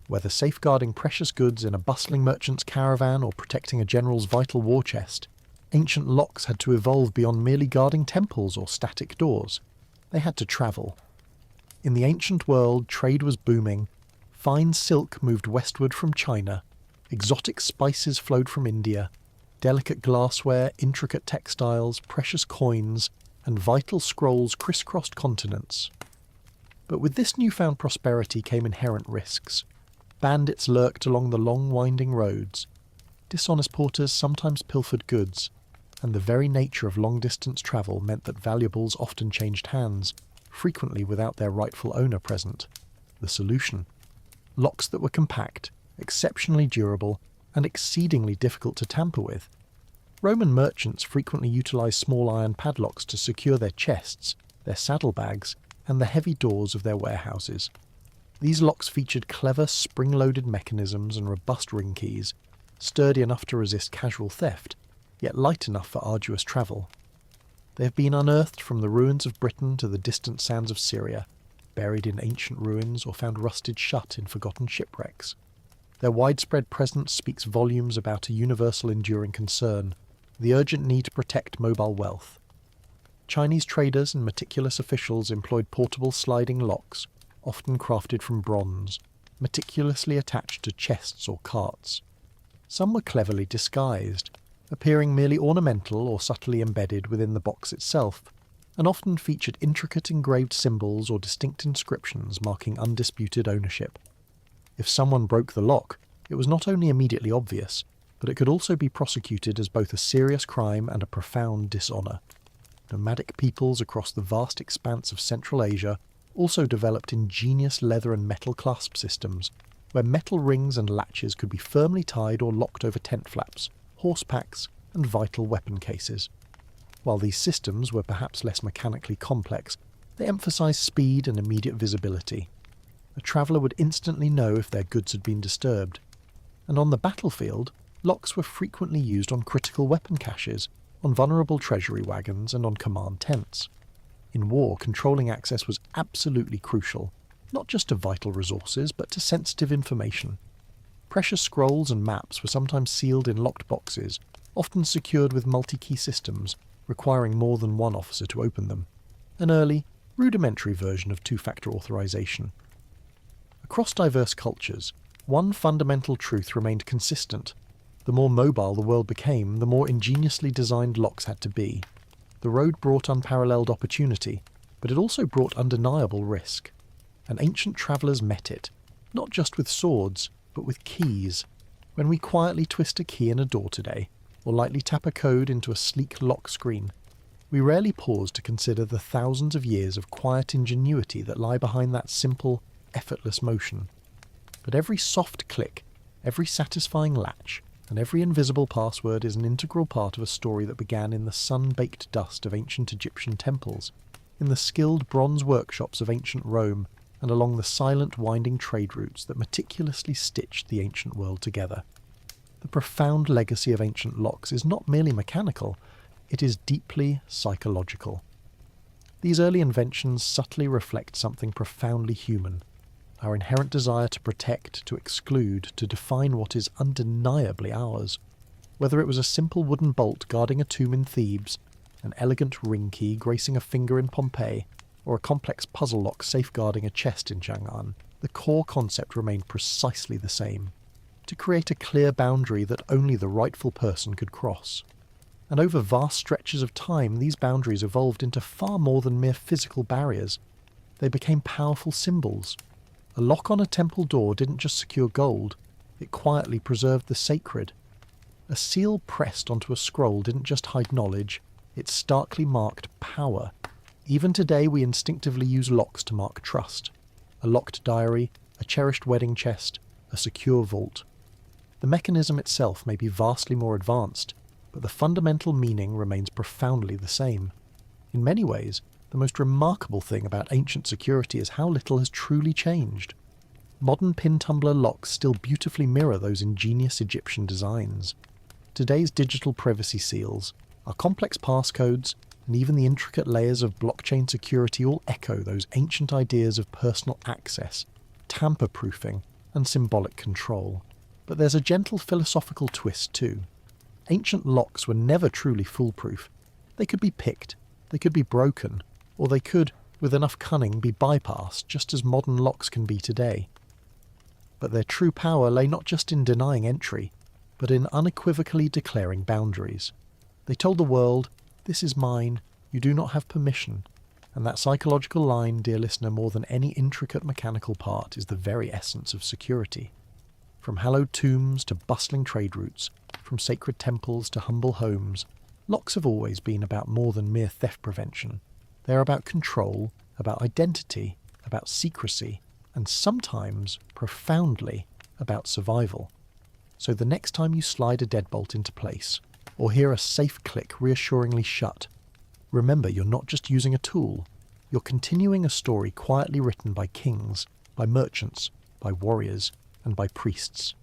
Whether safeguarding precious goods in a bustling merchant's caravan or protecting a general's vital war chest, ancient locks had to evolve beyond merely guarding temples or static doors. They had to travel. In the ancient world, trade was booming. Fine silk moved westward from China. Exotic spices flowed from India. Delicate glassware, intricate textiles, precious coins, and vital scrolls crisscrossed continents. But with this newfound prosperity came inherent risks. Bandits lurked along the long winding roads. Dishonest porters sometimes pilfered goods, and the very nature of long-distance travel meant that valuables often changed hands, frequently without their rightful owner present. The solution: locks that were compact, exceptionally durable, and exceedingly difficult to tamper with. Roman merchants frequently utilized small iron padlocks to secure their chests, their saddlebags, and the heavy doors of their warehouses. These locks featured clever spring-loaded mechanisms and robust ring keys, sturdy enough to resist casual theft, yet light enough for arduous travel. They have been unearthed from the ruins of Britain to the distant sands of Syria, buried in ancient ruins or found rusted shut in forgotten shipwrecks. Their widespread presence speaks volumes about a universal enduring concern, the urgent need to protect mobile wealth. Chinese traders and meticulous officials employed portable sliding locks, often crafted from bronze, meticulously attached to chests or carts. Some were cleverly disguised, appearing merely ornamental or subtly embedded within the box itself, and often featured intricate engraved symbols or distinct inscriptions marking undisputed ownership. If someone broke the lock, it was not only immediately obvious, but it could also be prosecuted as both a serious crime and a profound dishonour. Nomadic peoples across the vast expanse of Central Asia also developed ingenious leather and metal clasp systems, where metal rings and latches could be firmly tied or locked over tent flaps, horse packs, and vital weapon cases. While these systems were perhaps less mechanically complex, they emphasised speed and immediate visibility. A traveller would instantly know if their goods had been disturbed. And on the battlefield, locks were frequently used on critical weapon caches, on vulnerable treasury wagons, and on command tents. In war, controlling access was absolutely crucial, not just to vital resources, but to sensitive information. Precious scrolls and maps were sometimes sealed in locked boxes, often secured with multi-key systems, requiring more than one officer to open them. An early, rudimentary version of two-factor authorization. A Across diverse cultures, one fundamental truth remained consistent. The more mobile the world became, the more ingeniously designed locks had to be. The road brought unparalleled opportunity, but it also brought undeniable risk. And ancient travellers met it, not just with swords, but with keys. When we quietly twist a key in a door today, or lightly tap a code into a sleek lock screen, we rarely pause to consider the thousands of years of quiet ingenuity that lie behind that simple, effortless motion. But every soft click, every satisfying latch, and every invisible password is an integral part of a story that began in the sun-baked dust of ancient Egyptian temples, in the skilled bronze workshops of ancient Rome, and along the silent, winding trade routes that meticulously stitched the ancient world together. The profound legacy of ancient locks is not merely mechanical, it is deeply psychological. These early inventions subtly reflect something profoundly human, our inherent desire to protect, to exclude, to define what is undeniably ours. Whether it was a simple wooden bolt guarding a tomb in Thebes, an elegant ring key gracing a finger in Pompeii, or a complex puzzle lock safeguarding a chest in Chang'an, the core concept remained precisely the same: to create a clear boundary that only the rightful person could cross. And over vast stretches of time, these boundaries evolved into far more than mere physical barriers. They became powerful symbols. A lock on a temple door didn't just secure gold, it quietly preserved the sacred. A seal pressed onto a scroll didn't just hide knowledge, it starkly marked power. Even today we instinctively use locks to mark trust. A locked diary, a cherished wedding chest, a secure vault. The mechanism itself may be vastly more advanced, but the fundamental meaning remains profoundly the same. In many ways, the most remarkable thing about ancient security is how little has truly changed. Modern pin-tumbler locks still beautifully mirror those ingenious Egyptian designs. Today's digital privacy seals, our complex passcodes, and even the intricate layers of blockchain security all echo those ancient ideas of personal access, tamper-proofing, and symbolic control. But there's a gentle philosophical twist too. Ancient locks were never truly foolproof. They could be picked, they could be broken, or they could, with enough cunning, be bypassed, just as modern locks can be today. But their true power lay not just in denying entry, but in unequivocally declaring boundaries. They told the world, "This is mine, you do not have permission," and that psychological line, dear listener, more than any intricate mechanical part, is the very essence of security. From hallowed tombs to bustling trade routes, from sacred temples to humble homes, locks have always been about more than mere theft prevention. They are about control, about identity, about secrecy, and sometimes, profoundly, about survival. So the next time you slide a deadbolt into place, or hear a safe click reassuringly shut, remember you're not just using a tool, you're continuing a story quietly written by kings, by merchants, by warriors, and by priests.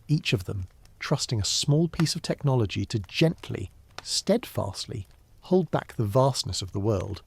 Each of them trusting a small piece of technology to gently, steadfastly, hold back the vastness of the world.